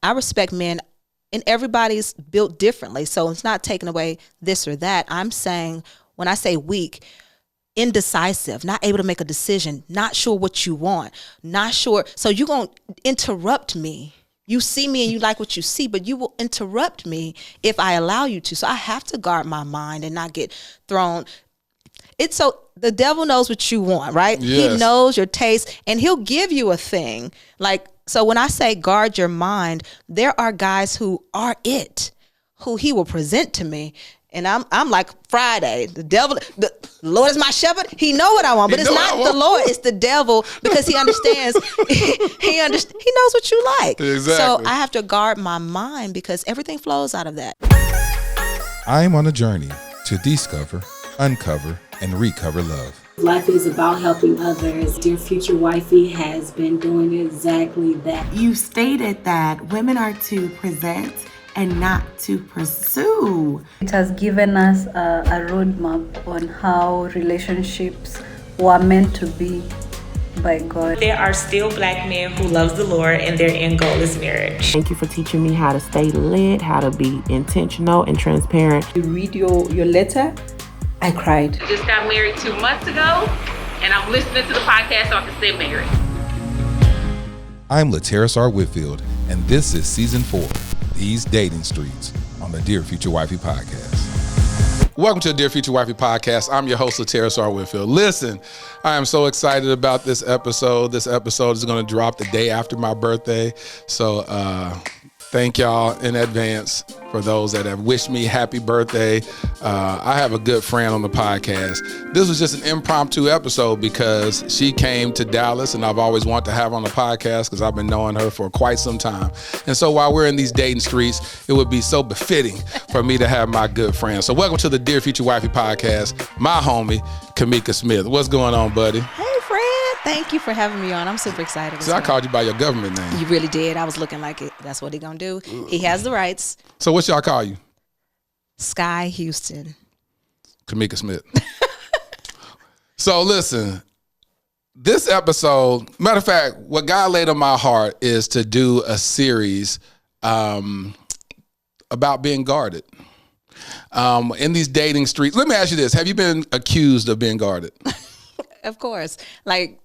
I respect men, and everybody's built differently. So it's not taking away this or that. I'm saying, when I say weak, indecisive, not able to make a decision, not sure what you want, not sure. So you're going to interrupt me. You see me and you like what you see, but you will interrupt me if I allow you to. So I have to guard my mind and not get thrown. It's so the devil knows what you want, right? Yes. He knows your taste, and he'll give you a thing. Like, so when I say guard your mind, there are guys who are it, who he will present to me. And I'm like Friday, the devil, the Lord is my shepherd. He know what I want, but it's not the Lord, it's the devil, because he understands. He knows what you like. Exactly. So I have to guard my mind because everything flows out of that. I am on a journey to discover, uncover, and recover love. Life is about helping others. Dear Future Wifey has been doing exactly that. You stated that women are to present and not to pursue. It has given us a roadmap on how relationships were meant to be by God. There are still black men who love the Lord and their end goal is marriage. Thank you for teaching me how to stay lit, how to be intentional and transparent. You read your letter, I cried. I just got married 2 months ago, and I'm listening to the podcast so I can stay married. I'm Laterras R. Whitfield, and this is Season 4, These Dating Streets, on the Dear Future Wifey podcast. Welcome to the Dear Future Wifey podcast. I'm your host, Laterras R. Whitfield. Listen, I am so excited about this episode. This episode is going to drop the day after my birthday. So thank y'all in advance for those that have wished me happy birthday. I have a good friend on the podcast. This was just an impromptu episode because she came to Dallas, and I've always wanted to have her on the podcast because I've been knowing her for quite some time. And so while we're in these dating streets, it would be so befitting for me to have my good friend. So welcome to the Dear Future Wifey podcast, my homie, Kamika Smith. What's going on, buddy? Hey, Fred. Thank you for having me on. I'm super excited. So I called you by your government name. You really did. I was looking like it. That's what he gonna do. He has the rights. So what y'all call you? Sky Houston. Kamika Smith. So listen, this episode, matter of fact, what God laid on my heart is to do a series about being guarded. In these dating streets. Let me ask you this. Have you been accused of being guarded? Of course. Like,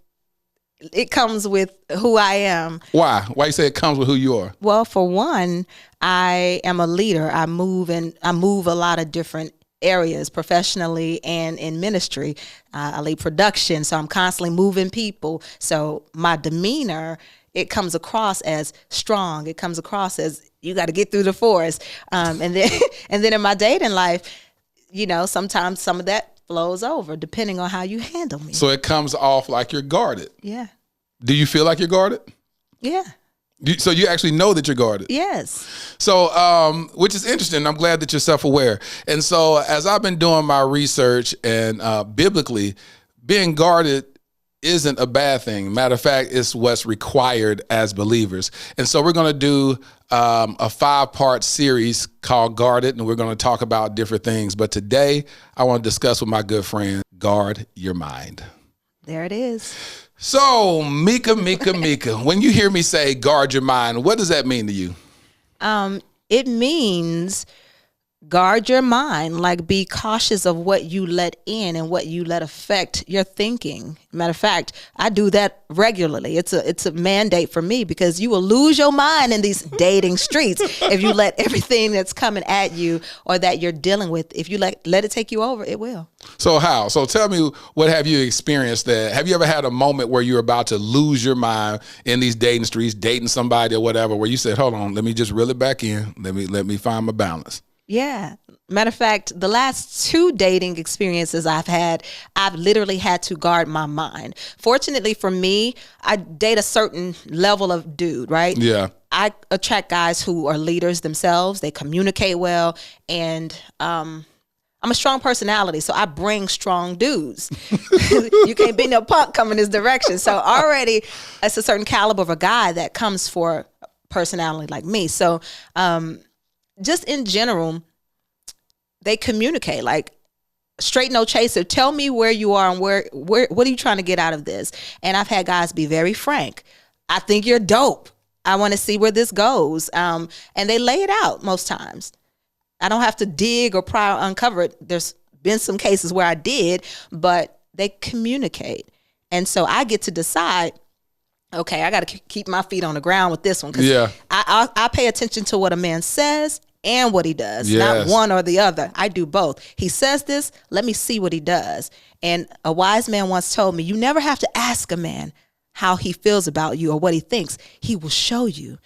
it comes with who I am. Why? Why you say it comes with who you are? Well, for one, I am a leader. I move a lot of different areas professionally and in ministry. I lead production, so I'm constantly moving people. So my demeanor, it comes across as strong. It comes across as you got to get through the forest. And then in my dating life, you know, sometimes some of that flows over depending on how you handle me. So it comes off like you're guarded. Yeah. Do you feel like you're guarded? Yeah. So you actually know that you're guarded? Yes. So, which is interesting. I'm glad that you're self-aware. And so as I've been doing my research and biblically, being guarded isn't a bad thing. Matter of fact, it's what's required as believers. And so we're going to do a 5-part series called Guarded, and we're going to talk about different things. But today, I want to discuss with my good friend, guard your mind. There it is. So, Mika, when you hear me say guard your mind, what does that mean to you? It means guard your mind, like be cautious of what you let in and what you let affect your thinking. Matter of fact, I do that regularly. It's a mandate for me because you will lose your mind in these dating streets if you let everything that's coming at you or that you're dealing with, if you let it take you over, it will. So how? So tell me, what have you experienced that? Have you ever had a moment where you're about to lose your mind in these dating streets, dating somebody or whatever, where you said, hold on, let me just reel it back in. Let me find my balance. Yeah. Matter of fact, the last 2 dating experiences I've literally had to guard my mind. Fortunately for me, I date a certain level of dude, right? Yeah. I attract guys who are leaders themselves. They communicate well. And I'm a strong personality, so I bring strong dudes. You can't be no punk coming this direction. So already, it's a certain caliber of a guy that comes for personality like me. So just in general, they communicate like straight no chaser. Tell me where you are and where what are you trying to get out of this? And I've had guys be very frank. I think you're dope. I want to see where this goes. And they lay it out most times. I don't have to dig or pry or uncover it. There's been some cases where I did, but they communicate. And so I get to decide, okay, I got to keep my feet on the ground with this one. Because I pay attention to what a man says and what he does, not one or the other. I do both. He says this, let me see what he does. And a wise man once told me, you never have to ask a man how he feels about you or what he thinks. He will show you.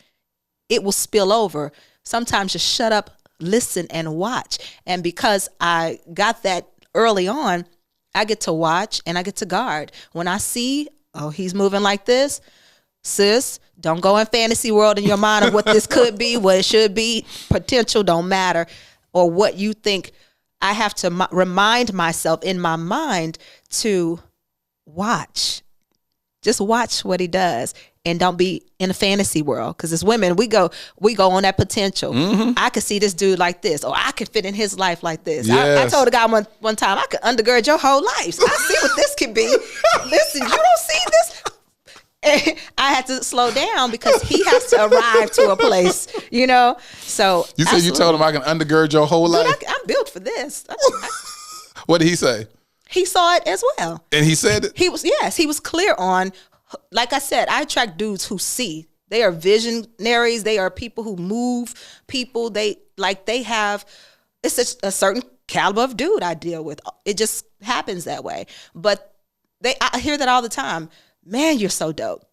It will spill over. Sometimes just shut up, listen, and watch. And because I got that early on, I get to watch and I get to guard. When I see, oh, he's moving like this, sis, don't go in fantasy world in your mind of what this could be, what it should be. Potential don't matter, or what you think. I have to remind myself in my mind to watch. Just watch what he does, and don't be in a fantasy world. Because as women, we go on that potential. Mm-hmm. I could see this dude like this, or I could fit in his life like this. Yes. I told a guy one time, I could undergird your whole life. So I see what this could be. Listen, you don't see this. And I had to slow down because he has to arrive to a place, you know. So you said you told him I can undergird your whole life. Dude, I'm built for this. What did he say? He saw it as well. And he said it? He was clear on, like I said, I attract dudes who see. They are visionaries. They are people who move people. It's a certain caliber of dude I deal with. It just happens that way. But I hear that all the time. Man, you're so dope.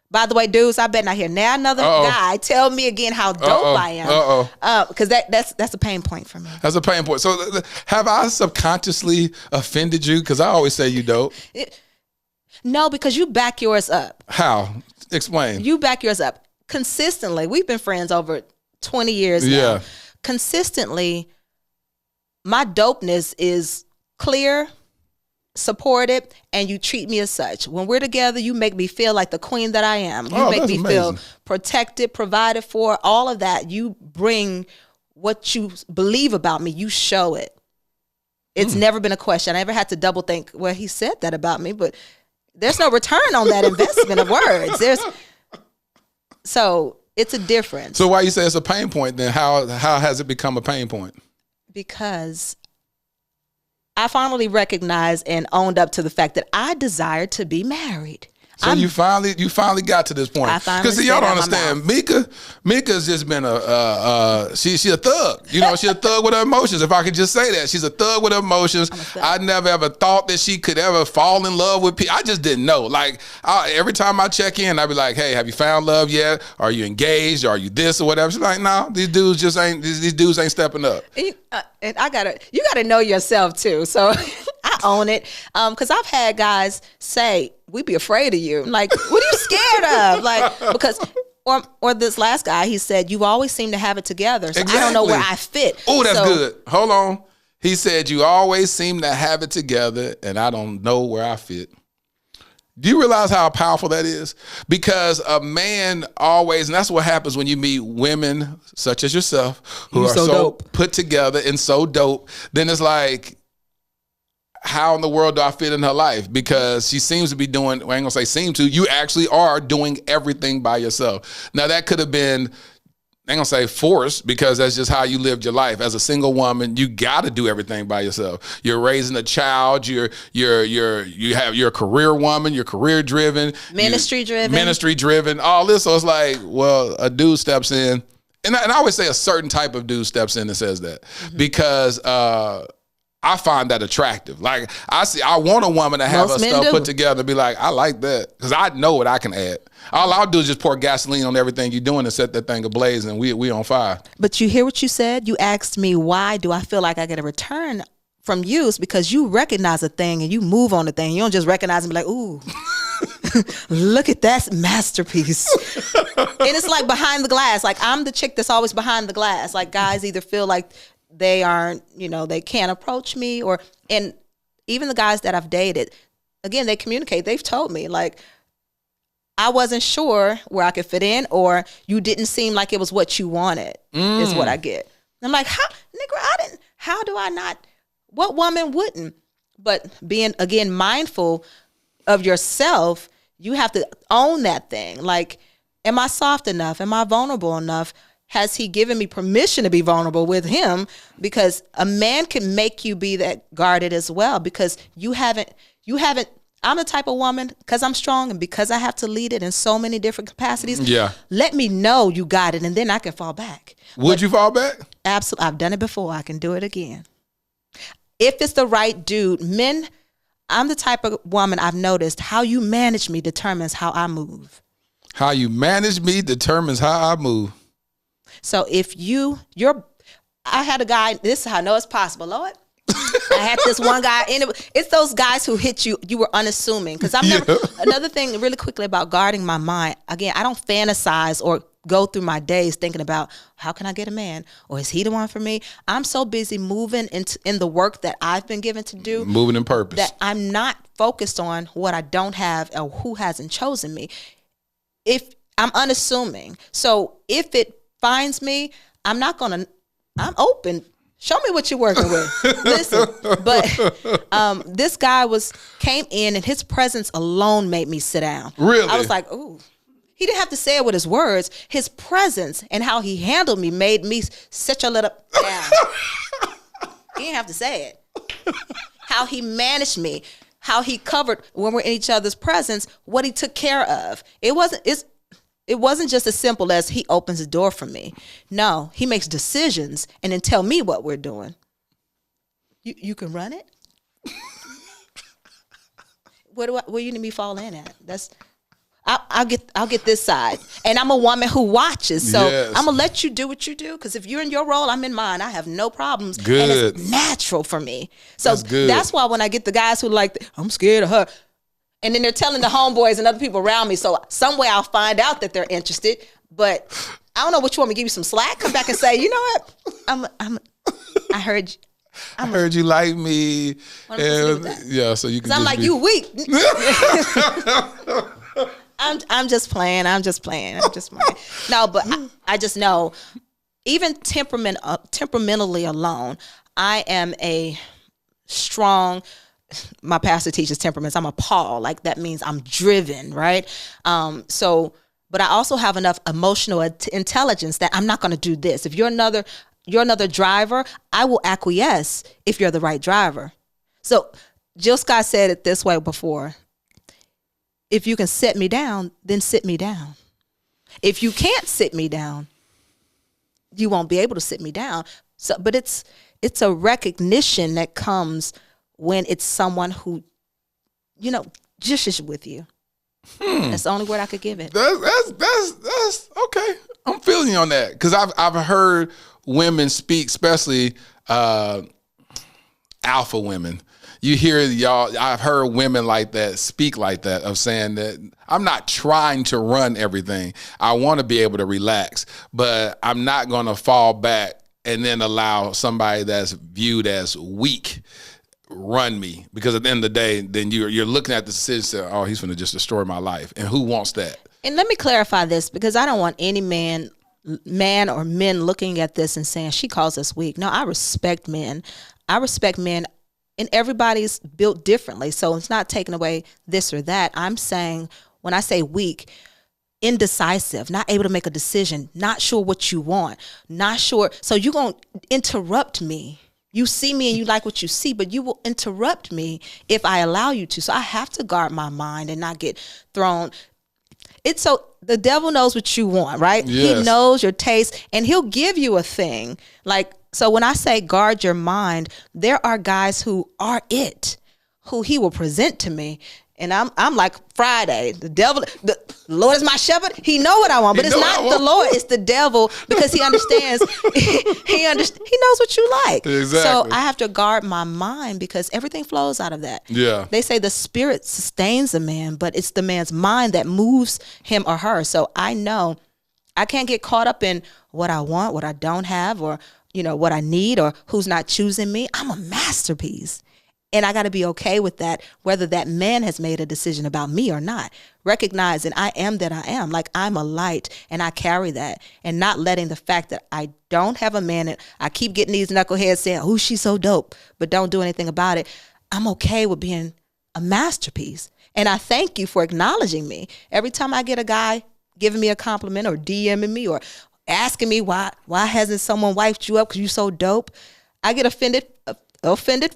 By the way, dudes, I bet not hear now another guy tell me again how dope I am. Because that's a pain point for me. That's a pain point. So have I subconsciously offended you? Because I always say you dope. No, because you back yours up. How? Explain. You back yours up. Consistently. We've been friends over 20 years now. Consistently, my dopeness is clear, supported, and you treat me as such. When we're together, you make me feel like the queen that I am. You make me feel protected, provided for, all of that. You bring what you believe about me. You show it. It's never been a question. I never had to double think, well, he said that about me, but there's no return on that investment of words. So it's a difference. So why you say it's a pain point then? How has it become a pain point? Because I finally recognized and owned up to the fact that I desired to be married. So you finally got to this point. Because y'all don't understand. Mika's just been she a thug. You know, she a thug with her emotions. If I could just say that. She's a thug with her emotions. I never ever thought that she could ever fall in love with people. I just didn't know. Like every time I check in, I'd be like, hey, have you found love yet? Are you engaged? Are you this or whatever? She's like, no, these dudes ain't stepping up. And you gotta know yourself too. So I own it. Because I've had guys say, we be afraid of you. Like, what are you scared of? Like, because, or this last guy, he said, you always seem to have it together. So exactly. I don't know where I fit. Oh, that's good. Hold on. He said, you always seem to have it together and I don't know where I fit. Do you realize how powerful that is? Because a man always, and that's what happens when you meet women such as yourself who are so put together and so dope, then it's like, how in the world do I fit in her life? Because she seems to be doing, well, I ain't gonna say seem to, you actually are doing everything by yourself. Now that could have been, I ain't gonna say forced, because that's just how you lived your life. As a single woman, you gotta do everything by yourself. You're raising a child, you're a career woman, you're career driven. Ministry driven, all this. So it's like, well, a dude steps in, and I always say a certain type of dude steps in and says that, because I find that attractive. Like I want a woman to have her stuff put together, be like, I like that, because I know what I can add. All I'll do is just pour gasoline on everything you're doing and set that thing ablaze, and we on fire. But you hear what you said? You asked me, why do I feel like I get a return from you? It's because you recognize a thing and you move on the thing. You don't just recognize and be like, ooh, look at that masterpiece. And it's like behind the glass. Like, I'm the chick that's always behind the glass. Like, guys either feel like they aren't, they can't approach me, and even the guys that I've dated, again, they communicate. They've told me, like, I wasn't sure where I could fit in, or you didn't seem like it was what you wanted, is what I get. I'm like, how do I not, what woman wouldn't? But being, again, mindful of yourself, you have to own that thing. Like, Am I soft enough? Am I vulnerable enough? Has he given me permission to be vulnerable with him? Because a man can make you be that guarded as well, because you haven't, I'm the type of woman, because I'm strong and because I have to lead it in so many different capacities. Yeah. Let me know you got it, and then I can fall back. Would you fall back? Absolutely. I've done it before. I can do it again. If it's the right dude, men, I'm the type of woman, I've noticed how you manage me determines how I move. How you manage me determines how I move. So if I had a guy, this is how I know it's possible, Lord. I had this one guy, and it's those guys who hit you were unassuming. Because another thing really quickly about guarding my mind, again, I don't fantasize or go through my days thinking about how can I get a man, or is he the one for me? I'm so busy moving in the work that I've been given to do. Moving in purpose. That I'm not focused on what I don't have or who hasn't chosen me. If I'm unassuming. So if it finds me, I'm open. Show me what you're working with. Listen, but this guy came in, and his presence alone made me sit down. Really? I was like, ooh. He didn't have to say it with his words. His presence and how he handled me made me sit a little down. He didn't have to say it. How he managed me, how he covered when we're in each other's presence, what he took care of. It wasn't just as simple as he opens the door for me. No, he makes decisions and then tell me what we're doing. You can run it? Where you need me to fall in at? I'll get this side. And I'm a woman who watches. So yes. I'm going to let you do what you do. Because if you're in your role, I'm in mine. I have no problems. Good. And it's natural for me. So that's why when I get the guys who I'm scared of her. And then they're telling the homeboys and other people around me. So some way I'll find out that they're interested. But I don't know what you want me to give you some slack. Come back and say, you know what? I heard you. I heard you like me. Yeah, so you can. I'm like, you weak. I'm just playing. No, but I just know, even temperamentally alone, I am a strong. My pastor teaches temperaments. I'm a Paul. Like that means I'm driven, right? But I also have enough emotional intelligence that I'm not going to do this. If you're another driver, I will acquiesce if you're the right driver. So Jill Scott said it this way before. If you can sit me down, then sit me down. If you can't sit me down, you won't be able to sit me down. So, but it's a recognition that comes when it's someone who, just is with you. That's the only word I could give it. That's okay. I'm feeling you on that, because I've heard women speak, especially alpha women. You hear y'all, I've heard women like that speak like that, of saying that I'm not trying to run everything. I want to be able to relax, but I'm not going to fall back and then allow somebody that's viewed as weak run me. Because at the end of the day, then you're looking at the decision, saying, oh, he's going to just destroy my life. And who wants that? And let me clarify this, because I don't want any man or men looking at this and saying, she calls us weak. No, I respect men. And everybody's built differently. So it's not taking away this or that. I'm saying, when I say weak, indecisive, not able to make a decision, not sure what you want, not sure. So you're going to interrupt me. You see me and you like what you see, but you will interrupt me if I allow you to. So I have to guard my mind and not get thrown. The devil knows what you want, right? Yes. He knows your taste, and he'll give you a thing. So when I say guard your mind, there are guys who are who he will present to me. And I'm like Friday, the devil, the Lord is my shepherd. He know what I want, but it's not the Lord, it's the devil, because he understands. He knows what you like. Exactly. So I have to guard my mind, because everything flows out of that. Yeah. They say the spirit sustains a man, but it's the man's mind that moves him or her. So I know I can't get caught up in what I want, what I don't have, or what I need, or who's not choosing me. I'm a masterpiece. And I got to be okay with that, whether that man has made a decision about me or not. Recognizing I am that I am. Like, I'm a light, and I carry that. And not letting the fact that I don't have a man, and I keep getting these knuckleheads saying, oh, she's so dope, but don't do anything about it. I'm okay with being a masterpiece. And I thank you for acknowledging me. Every time I get a guy giving me a compliment or DMing me or asking me why hasn't someone wifed you up because you're so dope. I get offended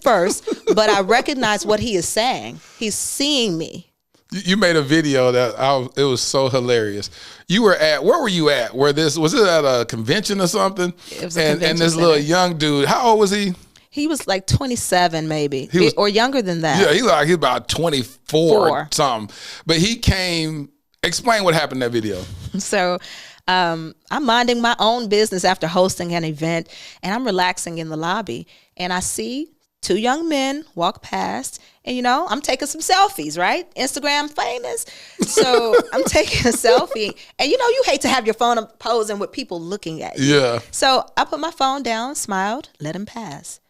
first, but I recognize what he is saying. He's seeing me. You made a video that it was so hilarious. Where were you at? Was it at a convention or something? It was a convention and this center. little young dude, how old was he? He was like 27 maybe, or younger than that. Yeah, he's about 24 or something. But he came, explain what happened in that video. So I'm minding my own business after hosting an event, and I'm relaxing in the lobby, and I see two young men walk past, and I'm taking some selfies, right? Instagram famous. So I'm taking a selfie, and you hate to have your phone up posing with people looking at you. Yeah. So I put my phone down, smiled, let him pass.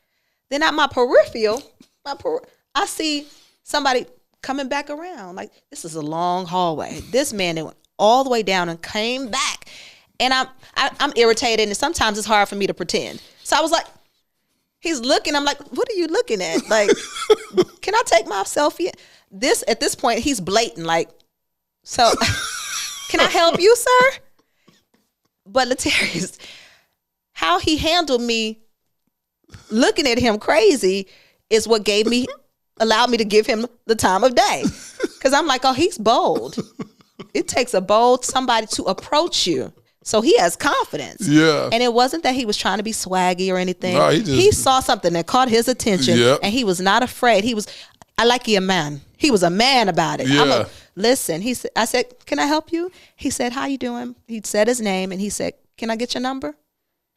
Then at my peripheral, I see somebody coming back around. Like, this is a long hallway. This man, they went all the way down and came back. And I'm irritated, and sometimes it's hard for me to pretend. So I was like, he's looking. I'm like, what are you looking at? Like, can I take my selfie? At this point, he's blatant. Like, so can I help you, sir? But Laterras, how he handled me looking at him crazy is what allowed me to give him the time of day. Because I'm like, oh, he's bold. It takes a bold somebody to approach you. So he has confidence. Yeah. And it wasn't that he was trying to be swaggy or anything. No, he saw something that caught his attention. Yep. And he was not afraid. I like you a man. He was a man about it. Yeah. Listen, I said, can I help you? He said, how you doing? He said his name, and he said, can I get your number?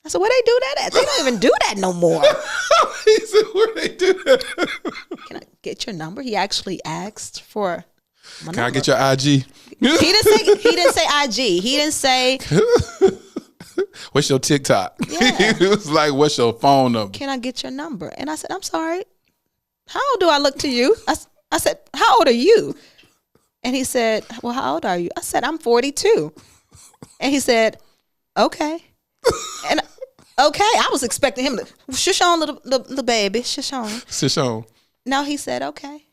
I said, where they do that at? They don't even do that no more. He said, where they do that? Can I get your number? He actually asked for my number. Can I get your IG? He didn't say IG. He didn't say, what's your TikTok? Yeah. He was like, what's your phone number? can I get your number? And I said, I'm sorry. How old do I look to you? I said, how old are you? And he said, well, how old are you? I said, I'm 42. And he said, okay. And okay, I was expecting him to shush on little baby, shush on. Shush on. No, he said, okay.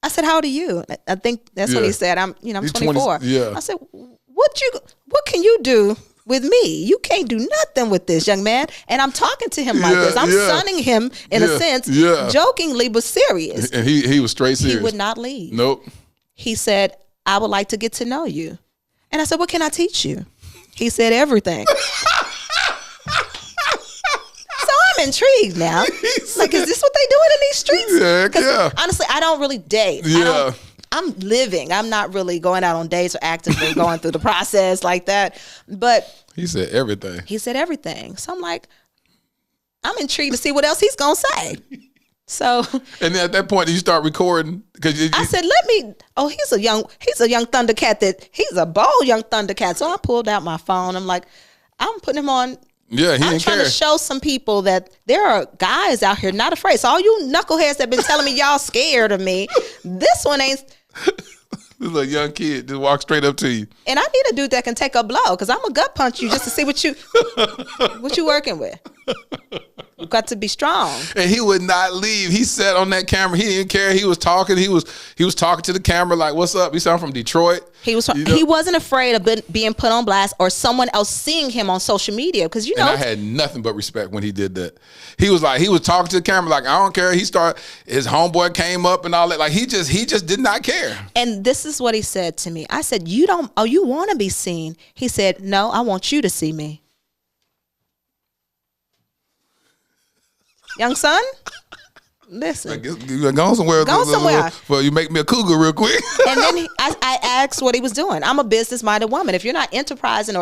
I said, how old are you? I think that's what he said. I'm 24. Yeah. I said, what can you do with me? You can't do nothing with this, young man. And I'm talking to him like this. I'm sunning him in a sense, jokingly but serious. And he was straight serious. He would not leave. Nope. He said, I would like to get to know you. And I said, what can I teach you? He said, everything. So I'm intrigued now. Like, is this what they doing in these streets? Yeah. Honestly, I don't really date. Yeah. I'm living. I'm not really going out on dates or actively going through the process like that. But he said everything. He said everything. So I'm like, I'm intrigued to see what else he's gonna say. So, and then at that point, you start recording because I said, he's a young Thundercat. He's a bold young Thundercat. So I pulled out my phone. I'm like, I'm putting him on. Yeah, I'm trying to show some people that there are guys out here not afraid. So all you knuckleheads that been telling me y'all scared of me, this one ain't. This little young kid just walk straight up to you. And I need a dude that can take a blow because I'm a gut punch you just to see what you working with. You got to be strong. And he would not leave. He sat on that camera. He didn't care. He was talking. He was talking to the camera like, "What's up?" He said, "I'm from Detroit." He wasn't afraid of being put on blast or someone else seeing him on social media because And I had nothing but respect when he did that. He was talking to the camera like, "I don't care." His homeboy came up and all that. Like he just did not care. And this is what he said to me. I said, you want to be seen. He said, no, I want you to see me. Young son, listen. Go somewhere. Well, you make me a cougar real quick. And then I asked what he was doing. I'm a business-minded woman. If you're not enterprising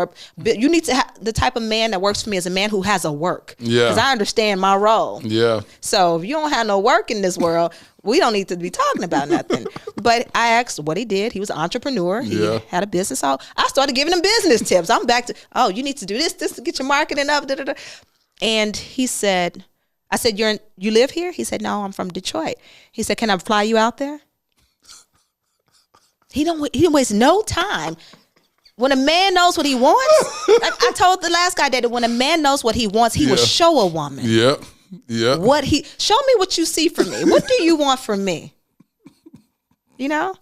you need to have the type of man that works for me is a man who has a work. Yeah. Because I understand my role. Yeah. So if you don't have no work in this world, we don't need to be talking about nothing. But I asked what he did. He was an entrepreneur. He had a business. So I started giving him business tips. I'm back to, you need to do this to get your marketing up. Da, da, da. And he said, I said, you live here? He said, no, I'm from Detroit. He said, can I fly you out there? He didn't waste no time. When a man knows what he wants, like I told the last guy that when a man knows what he wants, he will show a woman. Yep. Show me what you see from me. What do you want from me? You know?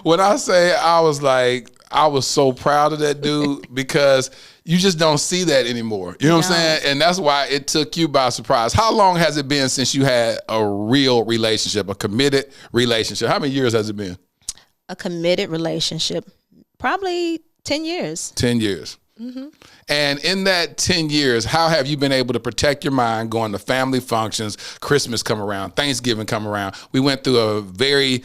When I say I was like, I was so proud of that dude because you just don't see that anymore. You know what I'm saying? And that's why it took you by surprise. How long has it been since you had a real relationship, a committed relationship? How many years has it been? A committed relationship, probably 10 years. 10 years. Mm-hmm. And in that 10 years, how have you been able to protect your mind going to family functions, Christmas come around, Thanksgiving come around? We went through a very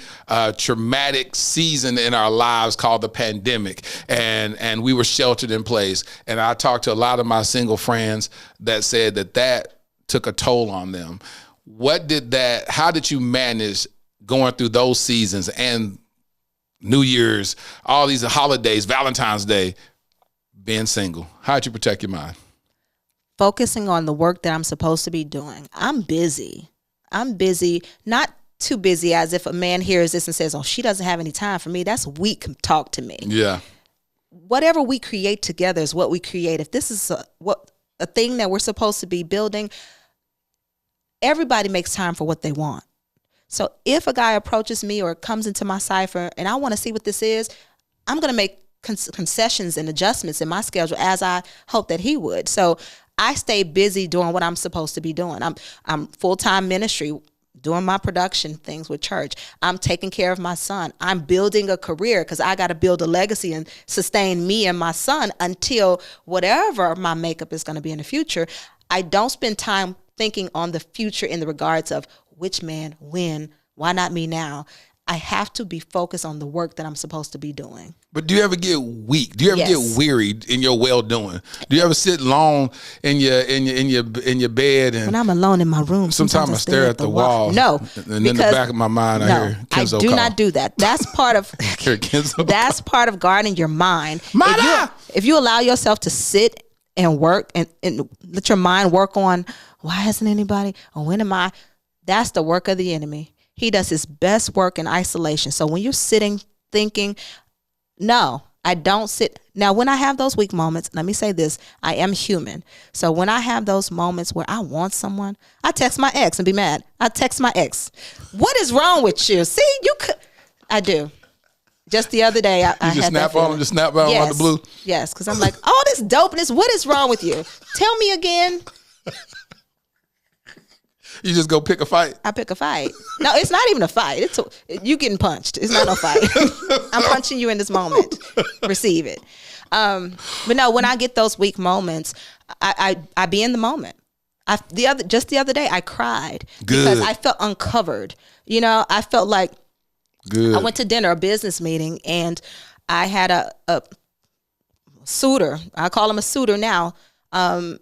traumatic season in our lives called the pandemic, and we were sheltered in place. And I talked to a lot of my single friends that said that took a toll on them. How did you manage going through those seasons and New Year's, all these holidays, Valentine's Day, being single? How'd you protect your mind? Focusing on the work that I'm supposed to be doing. I'm busy, not too busy as if a man hears this and says, oh, she doesn't have any time for me. That's weak talk to me. Yeah. Whatever we create together is what we create. If this is a thing that we're supposed to be building, everybody makes time for what they want. So if a guy approaches me or comes into my cipher and I want to see what this is, I'm going to make concessions and adjustments in my schedule as I hope that he would. So I stay busy doing what I'm supposed to be doing. I'm full-time ministry, doing my production things with church. I'm taking care of my son. I'm building a career because I got to build a legacy and sustain me and my son until whatever my makeup is going to be in the future. I don't spend time thinking on the future in the regards of which man, when, why not me now? I have to be focused on the work that I'm supposed to be doing. But do you ever get weak? Do you ever get wearied in your well-doing? Do you ever sit long in your bed? And when I'm alone in my room, sometimes I stare at the wall. No, and in the back of my mind, I hear Kenzo I do call. not do that. That's part of that's part of guarding your mind. If you allow yourself to sit and work and let your mind work on why hasn't anybody or when am I? That's the work of the enemy. He does his best work in isolation. So when you're sitting thinking, no, I don't sit. Now, when I have those weak moments, let me say this, I am human. So when I have those moments where I want someone, I text my ex and be mad. I text my ex. What is wrong with you? See, I do. Just the other day, I just snap on him, just snap on him out the blue. Yes, because I'm like, all this dopeness, what is wrong with you? Tell me again. You just go pick a fight? I pick a fight. No, it's not even a fight. You getting punched. It's not no fight. I'm punching you in this moment. Receive it. But no, when I get those weak moments, I be in the moment. Just the other day, I cried because I felt uncovered. You know, I felt like I went to dinner, a business meeting, and I had a suitor. I call him a suitor now. Talking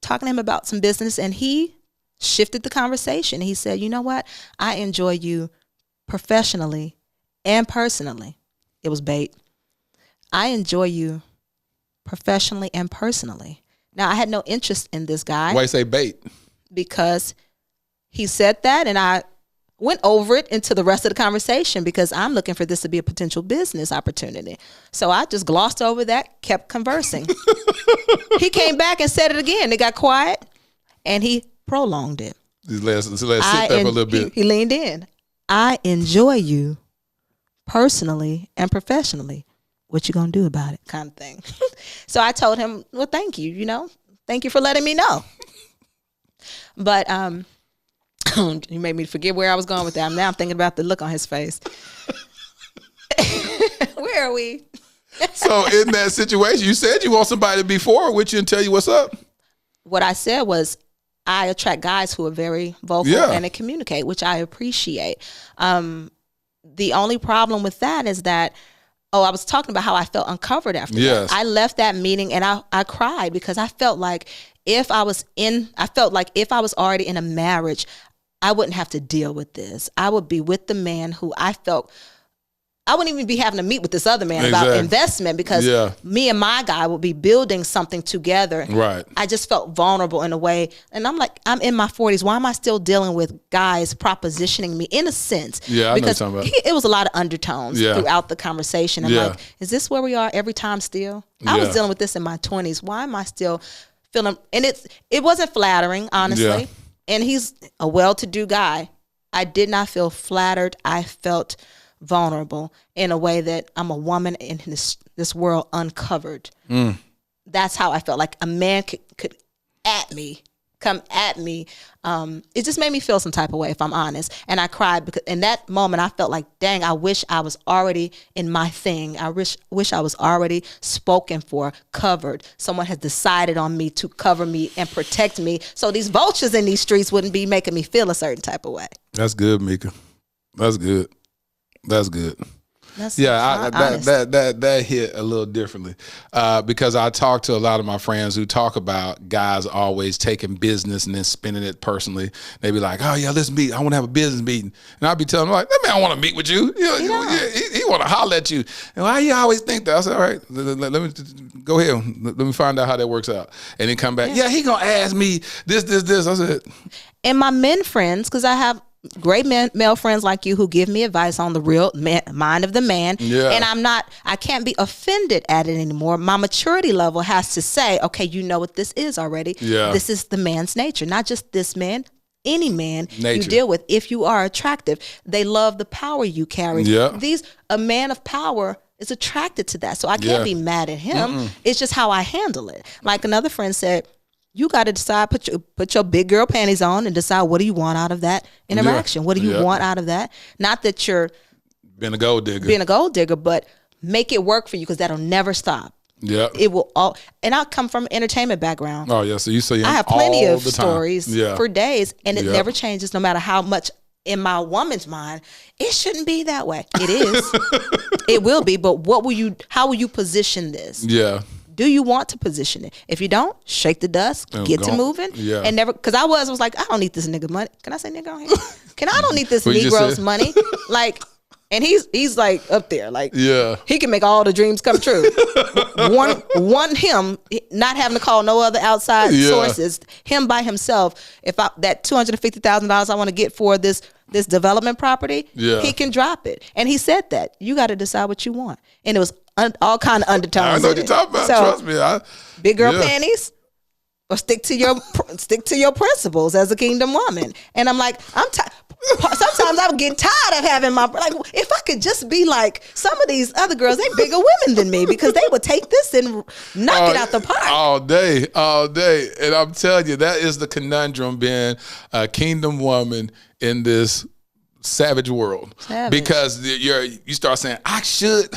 to him about some business, and he shifted the conversation. He said, you know what? I enjoy you professionally and personally. It was bait. I enjoy you professionally and personally. Now, I had no interest in this guy. Why you say bait? Because he said that, and I went over it into the rest of the conversation because I'm looking for this to be a potential business opportunity. So I just glossed over that, kept conversing. He came back and said it again. It got quiet, and he prolonged it. Let's sit there for a little bit. He leaned in. I enjoy you personally and professionally. What you gonna do about it? Kind of thing. So I told him, well, thank you. You know, thank you for letting me know. But you made me forget where I was going with that. Now I'm thinking about the look on his face. Where are we? So in that situation, you said you want somebody to be forward with you and tell you what's up. What I said was, I attract guys who are very vocal and they communicate, which I appreciate. The only problem with that is that, I was talking about how I felt uncovered after that. I left that meeting and I cried because I felt like if I was already in a marriage, I wouldn't have to deal with this. I would be with the man who I felt, I wouldn't even be having to meet with this other man about investment because me and my guy would be building something together. Right. I just felt vulnerable in a way. And I'm like, I'm in my 40s. Why am I still dealing with guys propositioning me in a sense? Yeah, because I know what you're talking about. It was a lot of undertones throughout the conversation. I'm like, is this where we are every time still? I was dealing with this in my 20s. Why am I still feeling, and it wasn't flattering, honestly. Yeah. And he's a well-to-do guy. I did not feel flattered. I felt vulnerable in a way that I'm a woman in this world uncovered. That's how I felt. Like a man could come at me. It just made me feel some type of way, if I'm honest. And I cried because in that moment I felt like, dang, I wish I was already in my thing. I wish I was already spoken for, covered. Someone had decided on me to cover me and protect me, so these vultures in these streets wouldn't be making me feel a certain type of way. That's good, Mika. That's good. That hit a little differently because I talk to a lot of my friends who talk about guys always taking business and then spinning it personally. They be like, "Oh yeah, let's meet. I want to have a business meeting," and I'll be telling them like, "That man want to meet with you. He want to holler at you." And why you always think that? I said, "All right, let me go ahead. Let me find out how that works out," and then come back. Yeah, he gonna ask me this. I said, and my men friends, because I have great male friends like you who give me advice on the real mind of the man. Yeah. And I can't be offended at it anymore. My maturity level has to say, okay, you know what this is already. Yeah. This is the man's nature, not just this man, any man you deal with. If you are attractive, they love the power you carry. Yeah. A man of power is attracted to that. So I can't be mad at him. It's just how I handle it. Like another friend said, you got to decide, put your big girl panties on and decide what do you want out of that interaction? What do you want out of that? Not that you're being a gold digger, but make it work for you, because that'll never stop. Yeah, it will all. And I come from an entertainment background. Oh yeah, so you say I have plenty of stories for days, and it never changes, no matter how much in my woman's mind it shouldn't be that way. It is. It will be, but how will you position this? Yeah. Do you want to position it? If you don't, shake the dust, get to moving, and never. Because I was like, I don't need this nigga money. Can I say nigga on here? I don't need this Negro's money. Like, and he's like up there, like he can make all the dreams come true. One him not having to call no other outside sources. Him by himself. If that $250,000 I want to get for this development property, he can drop it. And he said that you got to decide what you want, and it was all kind of undertones. I know what you're talking about. So, trust me. Big girl panties, or stick to your principles as a kingdom woman. And I'm like, sometimes I would get tired of having if I could just be like some of these other girls, they bigger women than me, because they would take this and knock it out the park all day. And I'm telling you, that is the conundrum, being a kingdom woman in this savage world. Because you start saying, I should,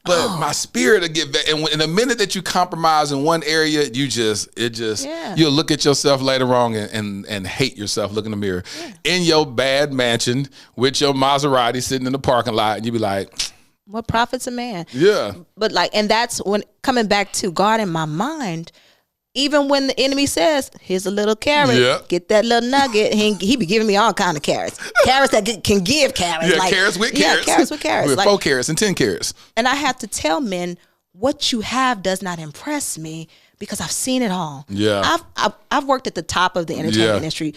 but my spirit will get back. And in the minute that you compromise in one area, you'll look at yourself later on and hate yourself. Look in the mirror in your bad mansion with your Maserati sitting in the parking lot, and you be like, what profits a man? Yeah. But and that's when, coming back to guarding my mind, even when the enemy says, here's a little carrot, get that little nugget, he be giving me all kind of carrots. Carrots that can give carrots. Yeah, carrots with carrots. Yeah, carrots with carrots. With 4 carrots and 10 carrots. And I have to tell men, what you have does not impress me, because I've seen it all. Yeah. I've worked at the top of the entertainment industry.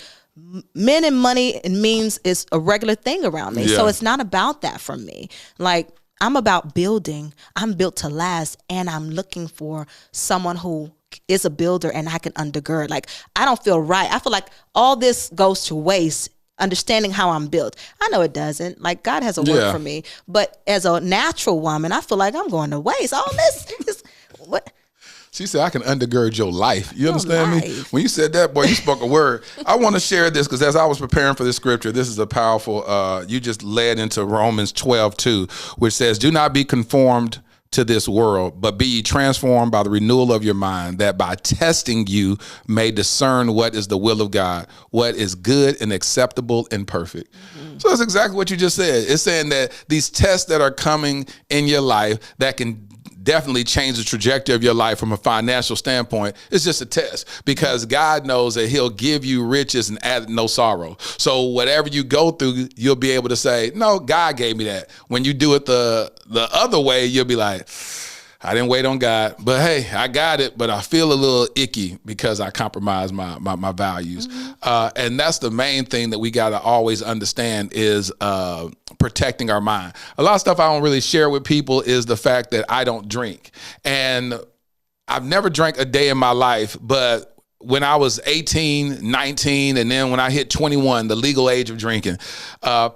Men and money and means is a regular thing around me. So it's not about that for me. Like, I'm about building. I'm built to last, and I'm looking for someone who is a builder and I can undergird. Like, I don't feel right. I feel like all this goes to waste, understanding how I'm built. I know it doesn't. Like, God has a work for me. But as a natural woman, I feel like I'm going to waste. All this is what? She said, I can undergird your life. You understand me? When you said that, boy, you spoke a word. I want to share this, because as I was preparing for this scripture, this is a powerful, you just led into Romans 12:2, which says, do not be conformed to this world, but be ye transformed by the renewal of your mind, that by testing you may discern what is the will of God, what is good and acceptable and perfect. Mm-hmm. So that's exactly what you just said. It's saying that these tests that are coming in your life that can definitely change the trajectory of your life from a financial standpoint, it's just a test, because God knows that he'll give you riches and add no sorrow. So whatever you go through, you'll be able to say, no, God gave me that. When you do it the other way, you'll be like, I didn't wait on God, but hey, I got it, but I feel a little icky because I compromised my values. Mm-hmm. And that's the main thing that we got to always understand is protecting our mind. A lot of stuff I don't really share with people is the fact that I don't drink. And I've never drank a day in my life, but when I was 18, 19, and then when I hit 21, the legal age of drinking,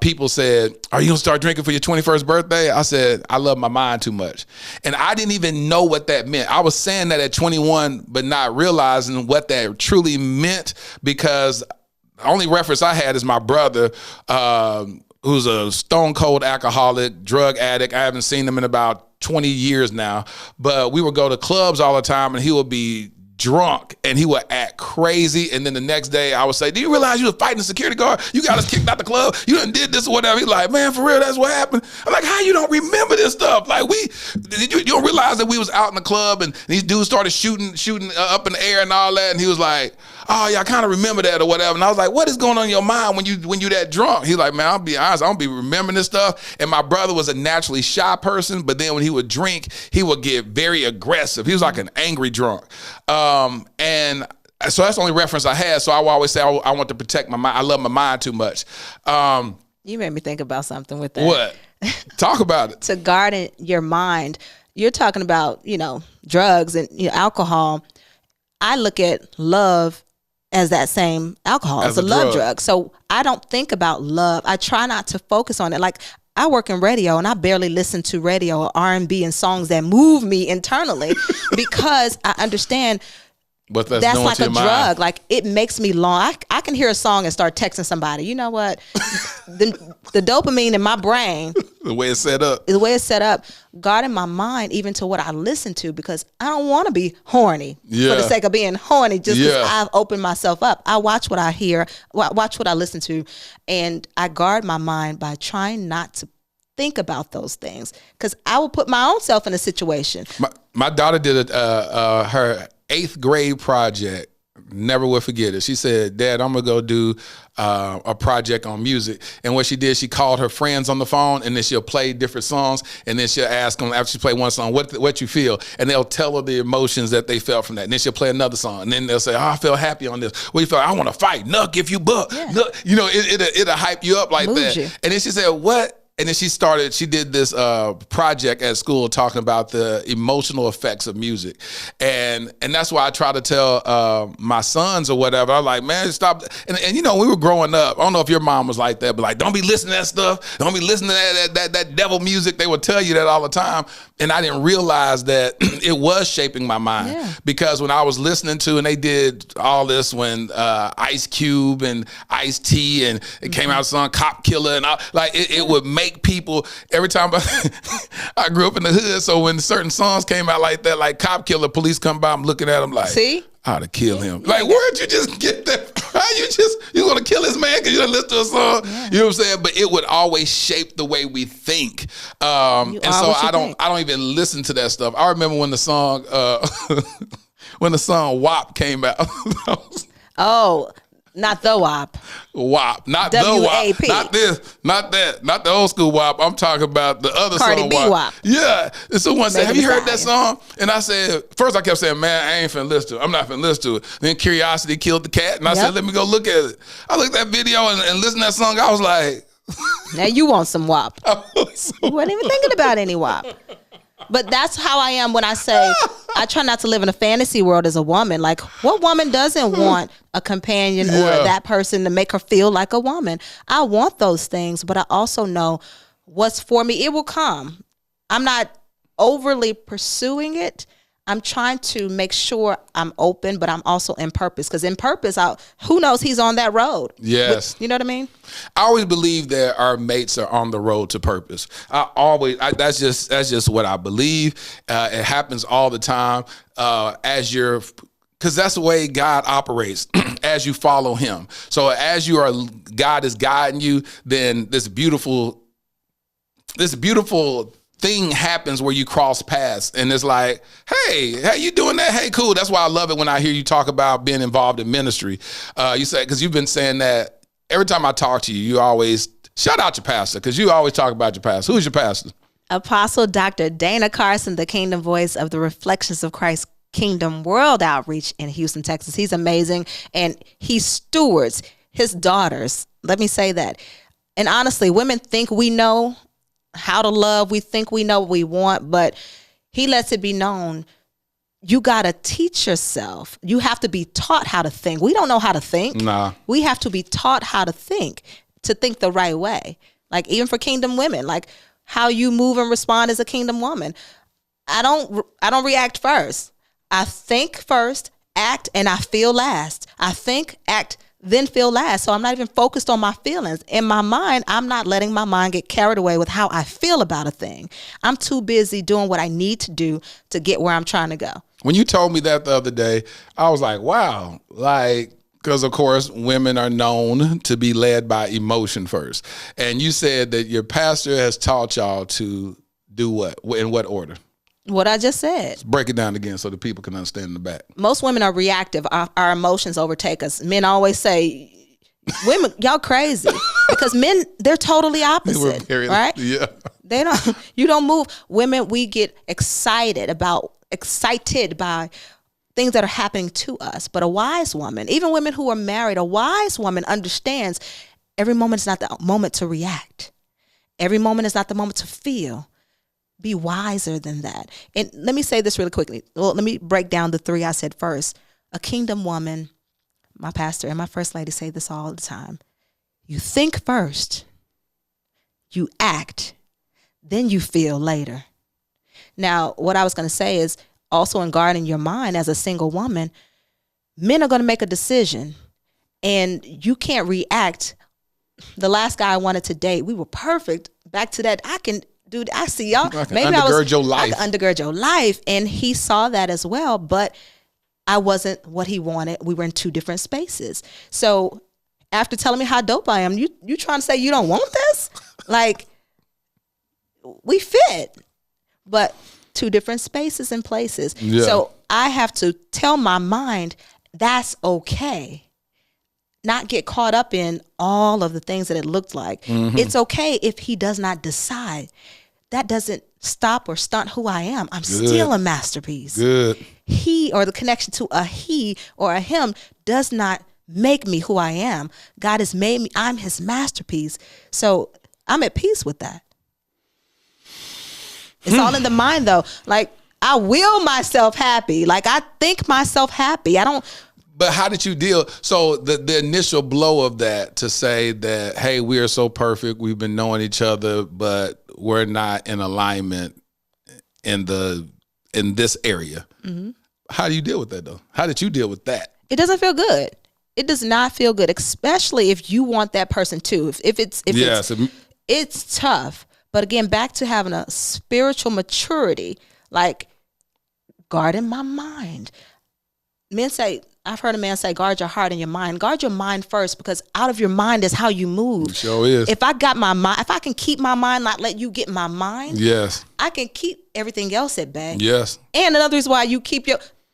people said, are you gonna start drinking for your 21st birthday? I said, I love my mind too much. And I didn't even know what that meant. I was saying that at 21, but not realizing what that truly meant, because the only reference I had is my brother, who's a stone cold alcoholic, drug addict. I haven't seen him in about 20 years now, but we would go to clubs all the time and he would be drunk and he would act crazy. And then the next day I would say, do you realize you were fighting the security guard? You got us kicked out the club. You done did this or whatever. He's like, man, for real, that's what happened. I'm like, how you don't remember this stuff? Like you don't realize that we was out in the club and these dudes started shooting up in the air and all that. And he was like, oh yeah, I kind of remember that or whatever. And I was like, what is going on in your mind when you that drunk? He's like, man, I'll be honest, I don't be remembering this stuff. And my brother was a naturally shy person, but then when he would drink, he would get very aggressive. He was like an angry drunk. And so that's the only reference I had. So I will always say I want to protect my mind. I love my mind too much. You made me think about something with that. What? Talk about it. To guard your mind. You're talking about, drugs and alcohol. I look at love as that same alcohol. It's a love drug. So I don't think about love. I try not to focus on it. Like, I work in radio and I barely listen to radio or R&B and songs that move me internally because I understand that's like a drug. Mind. Like, it makes me long. I can hear a song and start texting somebody. You know what? the dopamine in my brain. The way it's set up. The way it's set up. Guarding my mind even to what I listen to, because I don't want to be horny for the sake of being horny just because I've opened myself up. I watch what I hear, watch what I listen to, and I guard my mind by trying not to think about those things, because I will put my own self in a situation. My daughter did her 8th grade project. Never will forget it. She said, Dad, I'm going to go do a project on music. And what she did, she called her friends on the phone, and then she'll play different songs, and then she'll ask them, after she play one song, what you feel? And they'll tell her the emotions that they felt from that. And then she'll play another song, and then they'll say, I feel happy on this. What you feel? I want to fight. Nuck if you buck. Yeah. It'll hype you up like that. And then she said, what? And then she did this project at school talking about the emotional effects of music. And that's why I try to tell my sons or whatever, I'm like, man, stop. And when we were growing up, I don't know if your mom was like that, but like, don't be listening to that stuff. Don't be listening to that devil music. They would tell you that all the time. And I didn't realize that it was shaping my mind, because when I was listening to, and they did all this when Ice Cube and Ice-T, and it came out a song, Cop Killer, and it would make people, every time I grew up in the hood, so when certain songs came out like that, like Cop Killer, police come by, I'm looking at them like, see? How to kill him. Like, where'd you just get that? How you gonna kill this man because you didn't listen to a song? Yeah. You know what I'm saying? But it would always shape the way we think. And so I don't even listen to that stuff. I remember when the song WAP came out. Oh, not the WAP. WAP, not W-A-P. the WAP, not this, not that, not the old school WAP. I'm talking about the other Cardi song. B WAP. Yeah. And someone said, have you heard that song? And I said, first I kept saying, man, I ain't finna listen to it. I'm not finna listen to it. Then curiosity killed the cat, and I said, let me go look at it. I looked at that video and listened to that song. I was like, now you want some WAP. You wasn't even thinking about any WAP. But that's how I am when I say I try not to live in a fantasy world as a woman. Like, what woman doesn't want a companion or that person to make her feel like a woman? I want those things, but I also know what's for me. It will come. I'm not overly pursuing it. I'm trying to make sure I'm open, but I'm also in purpose. Because in purpose, who knows, he's on that road. Yes. You know what I mean? I always believe that our mates are on the road to purpose. That's just what I believe. It happens all the time because that's the way God operates as you follow him. So as God is guiding you, then this beautiful thing happens where you cross paths, and it's like, hey, how you doing that? Hey, cool. That's why I love it when I hear you talk about being involved in ministry. You say, because you've been saying that every time I talk to you, you always shout out your pastor, because you always talk about your pastor. Who's your pastor? Apostle Dr. Dana Carson, the Kingdom Voice of the Reflections of Christ Kingdom World Outreach in Houston, Texas. He's amazing, and he stewards his daughters. Let me say that. And honestly, women think we know how to love. We think we know what we want, but he lets it be known, you got to teach yourself. You have to be taught how to think. We don't know how to think. Nah. We have to be taught how to think the right way. Like even for kingdom women, like how you move and respond as a kingdom woman. I don't react first. I think first, act, and I feel last. I think, act, then feel last. So I'm not even focused on my feelings. In my mind, I'm not letting my mind get carried away with how I feel about a thing. I'm too busy doing what I need to do to get where I'm trying to go. When you told me that the other day, I was like, wow, like, because of course women are known to be led by emotion first. And you said that your pastor has taught y'all to do what? In what order? What I just said. Let's break it down again so the people can understand in the back. Most women are reactive. Our emotions overtake us. Men always say, women, y'all crazy. Because men, they're totally opposite, right? Yeah. You don't move. Women, we get excited by things that are happening to us. But a wise woman, even women who are married, a wise woman understands every moment is not the moment to react. Every moment is not the moment to feel. Be wiser than that. And let me say this really quickly. Well, let me break down the three I said first. A kingdom woman, my pastor and my first lady say this all the time. You think first, you act, then you feel later. Now, what I was going to say is also in guarding your mind as a single woman, men are going to make a decision and you can't react. The last guy I wanted to date, we were perfect. Back to that, Dude, I see y'all. I can undergird your life. I can undergird your life. And he saw that as well, but I wasn't what he wanted. We were in two different spaces. So after telling me how dope I am, you trying to say you don't want this? Like, we fit, but two different spaces and places. Yeah. So I have to tell my mind that's okay. Not get caught up in all of the things that it looked like. Mm-hmm. It's okay if he does not decide. That doesn't stop or stunt who I am. I'm still a masterpiece. Good. He or the connection to a he or a him does not make me who I am. God has made me. I'm his masterpiece. So I'm at peace with that. It's all in the mind though. Like I will myself happy. Like I think myself happy. I don't. But how did you deal? So the initial blow of that to say that, hey, we are so perfect. We've been knowing each other, but we're not in alignment in this area. Mm-hmm. How do you deal with that though? How did you deal with that? It doesn't feel good. It does not feel good, especially if you want that person too. It's tough. But again, back to having a spiritual maturity, like guarding my mind. I've heard a man say, guard your heart and your mind. Guard your mind first, because out of your mind is how you move. It sure is. If I can keep my mind, not let you get my mind. Yes. I can keep everything else at bay. Yes. And another reason why you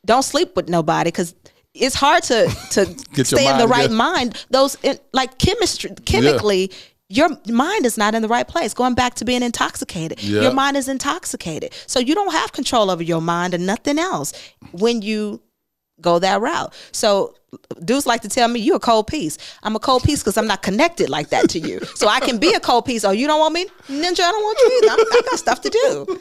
don't sleep with nobody, because it's hard to stay in the right mind. Chemically, your mind is not in the right place. Going back to being intoxicated. Yep. Your mind is intoxicated. So you don't have control over your mind and nothing else when you go that route. So dudes like to tell me you a cold piece. I'm a cold piece because I'm not connected like that to you. So I can be a cold piece. Oh, you don't want me? Ninja, I don't want you either. I got stuff to do.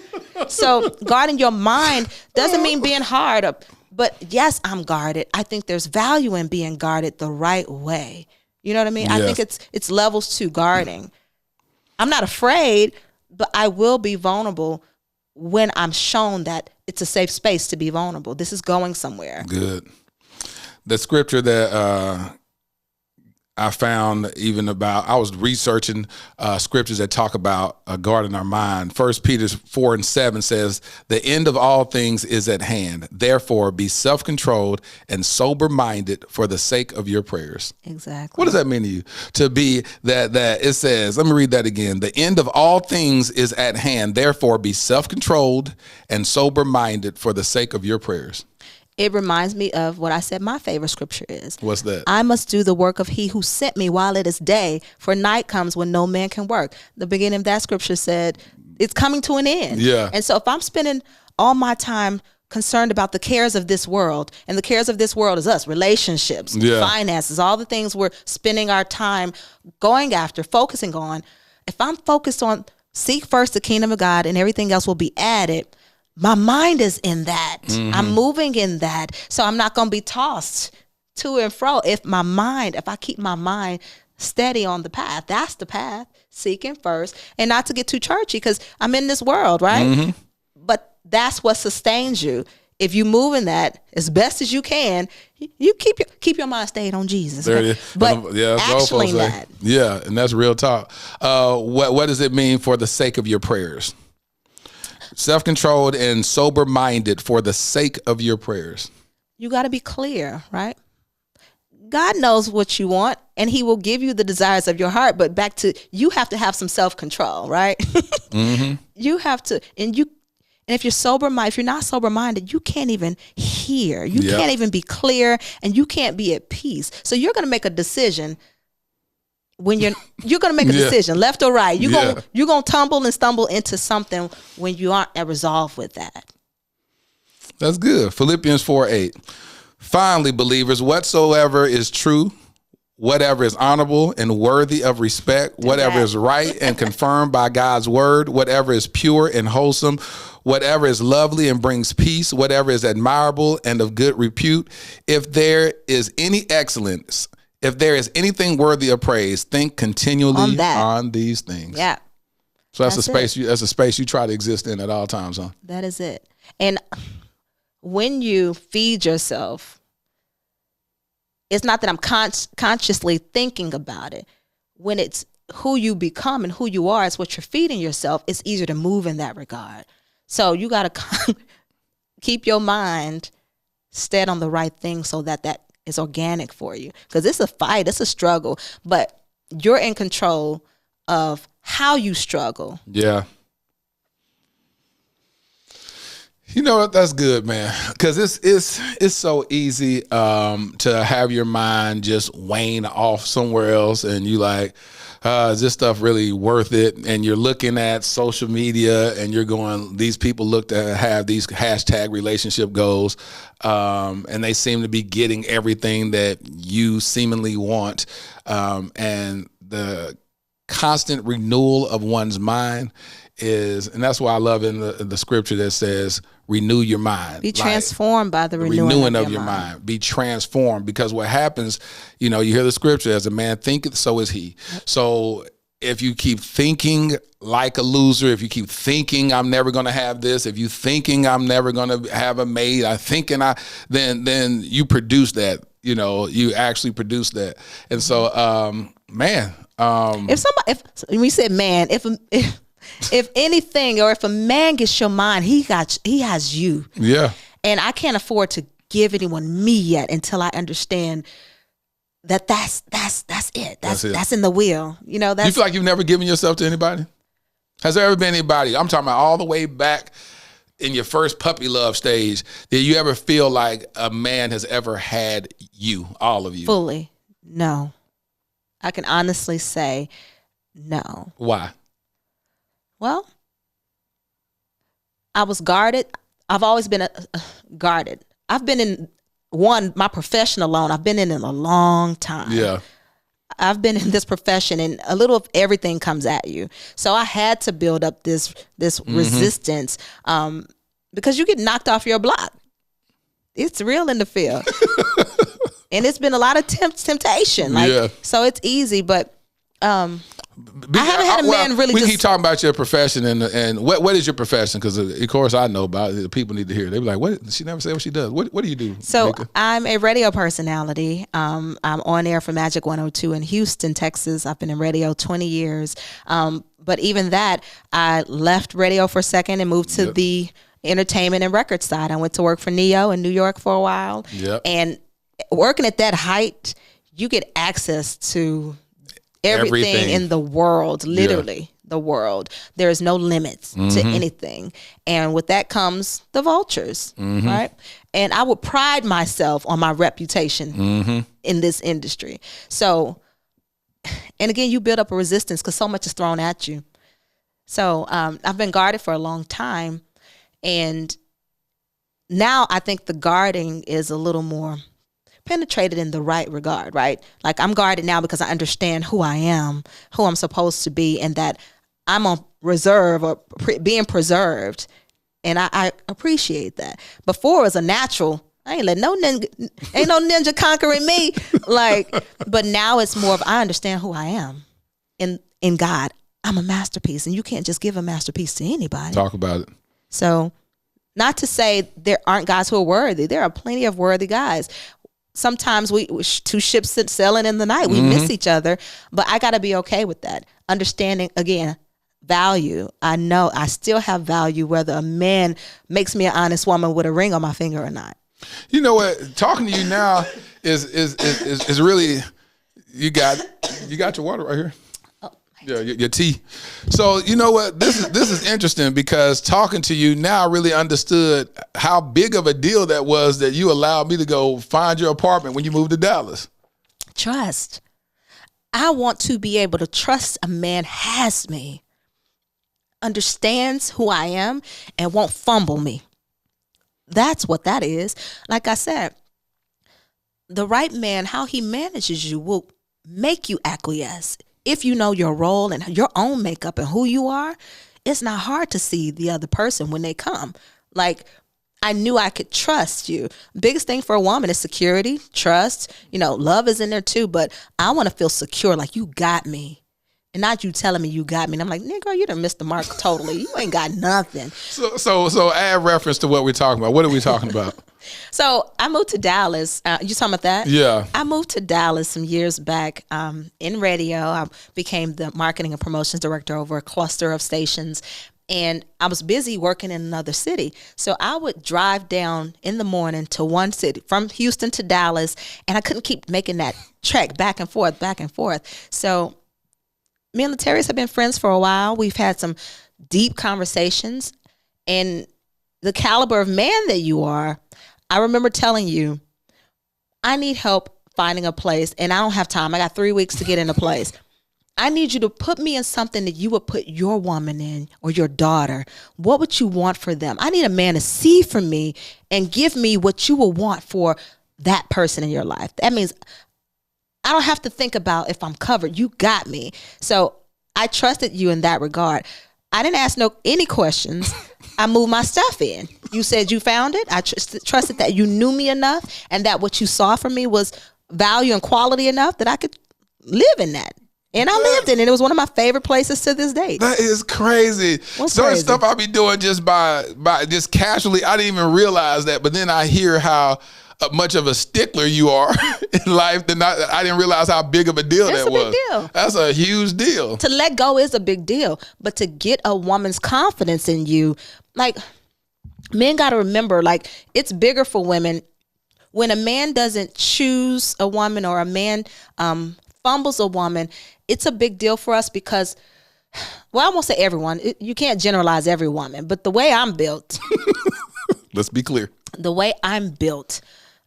So guarding your mind doesn't mean being hard. But yes, I'm guarded. I think there's value in being guarded the right way. You know what I mean? Yes. I think it's levels to guarding. I'm not afraid, but I will be vulnerable when I'm shown that it's a safe space to be vulnerable. This is going somewhere. Good. The scripture that I found I was researching scriptures that talk about guarding our mind. 1 Peter 4:7 says, the end of all things is at hand. Therefore, be self-controlled and sober-minded for the sake of your prayers. Exactly. What does that mean to you? To be that it says, let me read that again. The end of all things is at hand. Therefore, be self-controlled and sober-minded for the sake of your prayers. It reminds me of what I said my favorite scripture is. What's that? I must do the work of he who sent me while it is day, for night comes when no man can work. The beginning of that scripture said it's coming to an end. Yeah. And so if I'm spending all my time concerned about the cares of this world, and the cares of this world is us, relationships, finances, all the things we're spending our time going after, focusing on. If I'm focused on seek first the kingdom of God and everything else will be added, my mind is in that. I'm moving in that. So I'm not going to be tossed to and fro. If I keep my mind steady on the path, that's the path, seeking first, and not to get too churchy because I'm in this world, right? But that's what sustains you. If you move in that as best as you can, you keep your mind stayed on Jesus. There it is. But actually that. Yeah, and that's real talk. What does it mean for the sake of your prayers? Self-controlled and sober-minded for the sake of your prayers. You got to be clear, right? God knows what you want, and he will give you the desires of your heart. But back to, you have to have some self-control, right? You have to, and if you're not sober-minded, you can't even hear. You can't even be clear, and you can't be at peace. So you're going to make a decision when you're going to make a decision, left or right. You're going to tumble and stumble into something when you aren't resolved with that. That's good. Philippians 4:8. Finally, believers, whatsoever is true, whatever is honorable and worthy of respect, whatever is right and confirmed by God's word, whatever is pure and wholesome, whatever is lovely and brings peace, whatever is admirable and of good repute, if there is any excellence, if there is anything worthy of praise, think continually on these things. Yeah. So that's a space. That's a space you try to exist in at all times, huh? That is it. And when you feed yourself, it's not that I'm consciously thinking about it. When it's who you become and who you are, it's what you're feeding yourself. It's easier to move in that regard. So you got to keep your mind stead on the right thing so that is organic for you. Because it's a fight, it's a struggle, but you're in control of how you struggle. Yeah. You know what? That's good, man. Because it's so easy to have your mind just wane off somewhere else, and you like, is this stuff really worth it? And you're looking at social media, and you're going, these people look to have these hashtag relationship goals, and they seem to be getting everything that you seemingly want, and the constant renewal of one's mind is, and that's why I love in the scripture that says, renew your mind. Be transformed by the renewing of your mind. Be transformed, because what happens, you hear the scripture, as a man thinketh, so is he. So if you keep thinking like a loser, if you keep thinking I'm never going to have this, if you thinking I'm never going to have a mate, then you produce that, you actually produce that. And so, man. If we said man, if anything, or if a man gets your mind, he has you. Yeah. And I can't afford to give anyone me yet until I understand that's it. That's in the will. You feel like you've never given yourself to anybody? Has there ever been anybody, I'm talking about all the way back in your first puppy love stage, did you ever feel like a man has ever had you, all of you? Fully? No. I can honestly say no. Why? Well, I was guarded. I've always been guarded. I've been in my profession alone. I've been in it a long time. Yeah. I've been in this profession, and a little of everything comes at you. So I had to build up this resistance, because you get knocked off your block. It's real in the field. And it's been a lot of temptation. So it's easy, but I haven't had a man really. We keep talking about your profession, and what is your profession? Because of course I know about it. People need to hear it. They be like, "What? She never said what she does. What do you do?" So Mika? I'm a radio personality. I'm on air for Magic 102 in Houston, Texas. I've been in radio 20 years. But even that, I left radio for a second and moved to the entertainment and record side. I went to work for Neo in New York for a while. Yep. And working at that height, you get access to everything in the world, literally the world. There is no limits to anything. And with that comes the vultures, right? And I would pride myself on my reputation in this industry. So, and again, you build up a resistance because so much is thrown at you. So I've been guarded for a long time. And now I think the guarding is a little more penetrated in the right regard, right? Like I'm guarded now because I understand who I am, who I'm supposed to be, and that I'm on reserve or being preserved And I appreciate that. Before it was a natural, I ain't let no ninja conquering me. But now it's more of, I understand who I am in God. I'm a masterpiece, and you can't just give a masterpiece to anybody. Talk about it. So, not to say there aren't guys who are worthy. There are plenty of worthy guys. Sometimes we two ships sailing in the night. We miss each other, but I got to be okay with that. Understanding, again, value. I know I still have value whether a man makes me an honest woman with a ring on my finger or not. You know what? Talking to you now is really, you got your water right here. Yeah, your tea. So you know what? This is interesting, because talking to you now, I really understood how big of a deal that was that you allowed me to go find your apartment when you moved to Dallas. Trust. I want to be able to trust a man has me, understands who I am, and won't fumble me. That's what that is. Like I said, the right man, how he manages you will make you acquiesce. If you know your role and your own makeup and who you are, it's not hard to see the other person when they come. Like, I knew I could trust you. Biggest thing for a woman is security, trust. Love is in there too, but I want to feel secure, like you got me. And not you telling me you got me. And I'm like, nigga, you done missed the mark totally. You ain't got nothing. So add reference to what we're talking about. What are we talking about? So I moved to Dallas. You talking about that? Yeah. I moved to Dallas some years back in radio. I became the marketing and promotions director over a cluster of stations. And I was busy working in another city. So I would drive down in the morning to one city, from Houston to Dallas. And I couldn't keep making that trek back and forth. So me and Laterras have been friends for a while. We've had some deep conversations. And the caliber of man that you are, I remember telling you, I need help finding a place, and I don't have time. I got 3 weeks to get in a place. I need you to put me in something that you would put your woman in, or your daughter. What would you want for them? I need a man to see for me and give me what you will want for that person in your life. That means I don't have to think about if I'm covered. You got me. So I trusted you in that regard. I didn't ask any questions. I moved my stuff in. You said you found it. I trusted that you knew me enough, and that what you saw from me was value and quality enough that I could live in that. And I lived in it. It was one of my favorite places to this day. That is crazy. Certain stuff I be doing just by just casually. I didn't even realize that. But then I hear how much of a stickler you are in life. Then I didn't realize how big of a deal that was. Big deal. That's a huge deal. To let go is a big deal. But to get a woman's confidence in you, like, men got to remember, like, it's bigger for women. When a man doesn't choose a woman, or a man fumbles a woman, it's a big deal for us because, well, I won't say everyone. You can't generalize every woman. But the way I'm built. Let's be clear. The way I'm built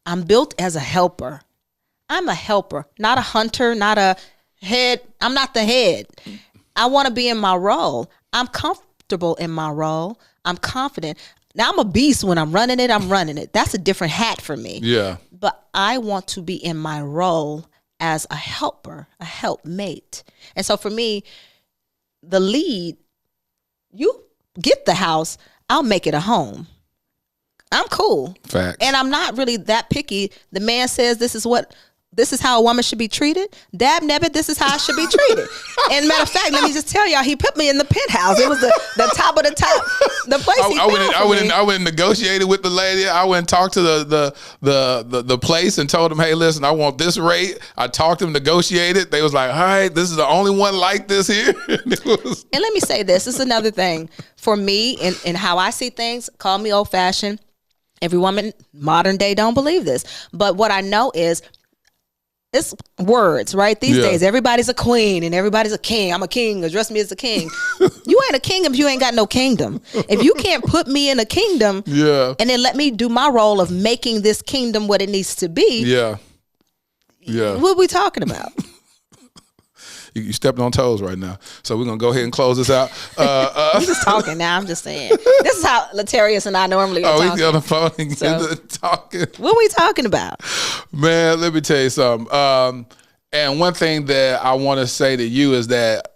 as a helper. I'm a helper, not a hunter, not a head. I'm not the head. I want to be in my role. I'm comfortable in my role. I'm confident. Now, I'm a beast when I'm running it. That's a different hat for me. Yeah. But I want to be in my role as a helper, a helpmate. And so for me, the lead, you get the house, I'll make it a home. I'm cool. Facts. And I'm not really that picky. The man says this is how a woman should be treated. Dab nabbit, this is how I should be treated. And matter of fact, let me just tell y'all, he put me in the penthouse. It was the top of the top. The place I went and negotiated with the lady. I went and talked to the place and told them, hey, listen, I want this rate. I talked to them, negotiated. They was like, all right, this is the only one like this here. And let me say this. This is another thing. For me and how I see things, call me old fashioned. Every woman, modern day, don't believe this. But what I know is, it's words, right? These days, everybody's a queen and everybody's a king. I'm a king. Address me as a king. You ain't a king if you ain't got no kingdom. If you can't put me in a kingdom and then let me do my role of making this kingdom what it needs to be. What are we talking about? You stepped on toes right now. So we're going to go ahead and close this out. I'm just talking now. I'm just saying. This is how Laterras and I normally are talking. We get on the phone and get talking. What are we talking about? Man, let me tell you something. And one thing that I want to say to you is that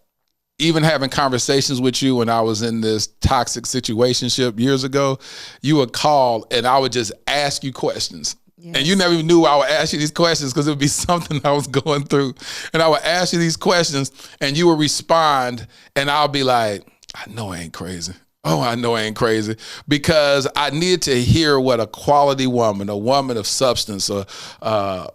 even having conversations with you when I was in this toxic situationship years ago, you would call and I would just ask you questions. Yes. And you never even knew I would ask you these questions because it would be something I was going through. And I would ask you these questions and you would respond and I'll be like, I know I ain't crazy. Oh, I know I ain't crazy, because I needed to hear what a quality woman, a woman of substance, a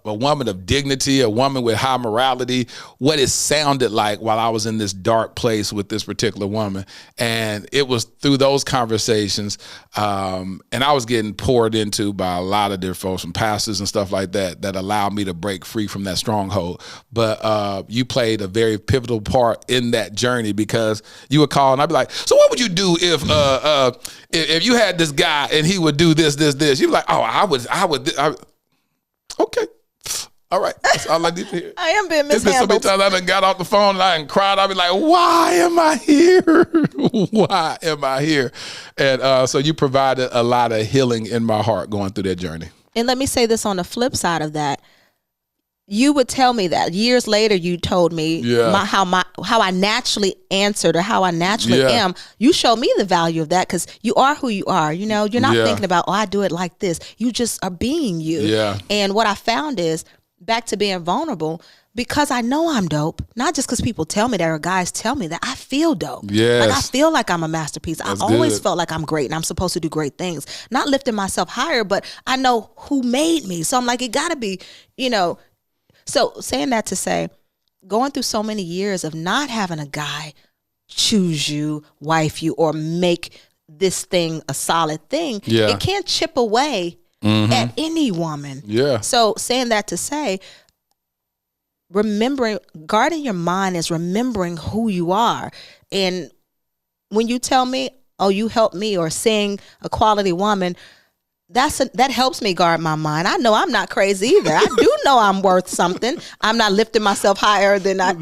woman of dignity, a woman with high morality, what it sounded like while I was in this dark place with this particular woman. And it was through those conversations, and I was getting poured into by a lot of different folks, from pastors and stuff like that, that allowed me to break free from that stronghold. But you played a very pivotal part in that journey, because you would call and I'd be like, so what would you do if you had this guy and he would do this, you'd be like, oh, I would. Okay. All right. That's all I need to hear. I am being mishandled. It's been so many times I done got off the phone and I done cried. I'll be like, why am I here? Why am I here? And so you provided a lot of healing in my heart going through that journey. And let me say this on the flip side of that. You would tell me that years later. You told me how I naturally answered, or how I naturally am. You showed me the value of that, because you are who you are. You know, you're not thinking about, oh, I do it like this. You just are being you. Yeah. And what I found is, back to being vulnerable, because I know I'm dope, not just because people tell me that or guys tell me that, I feel dope. Yes. Like I feel like I'm a masterpiece. That's I always felt like I'm great and I'm supposed to do great things. Not lifting myself higher, but I know who made me. So I'm like, it gotta be, you know. So saying that to say, going through so many years of not having a guy choose you, wife you, or make this thing a solid thing, it can't chip away at any woman. Yeah. So saying that to say, remembering, guarding your mind is remembering who you are. And when you tell me, oh, you helped me, or seeing a quality woman, that helps me guard my mind. I know I'm not crazy either. I do know I'm worth something. I'm not lifting myself higher than I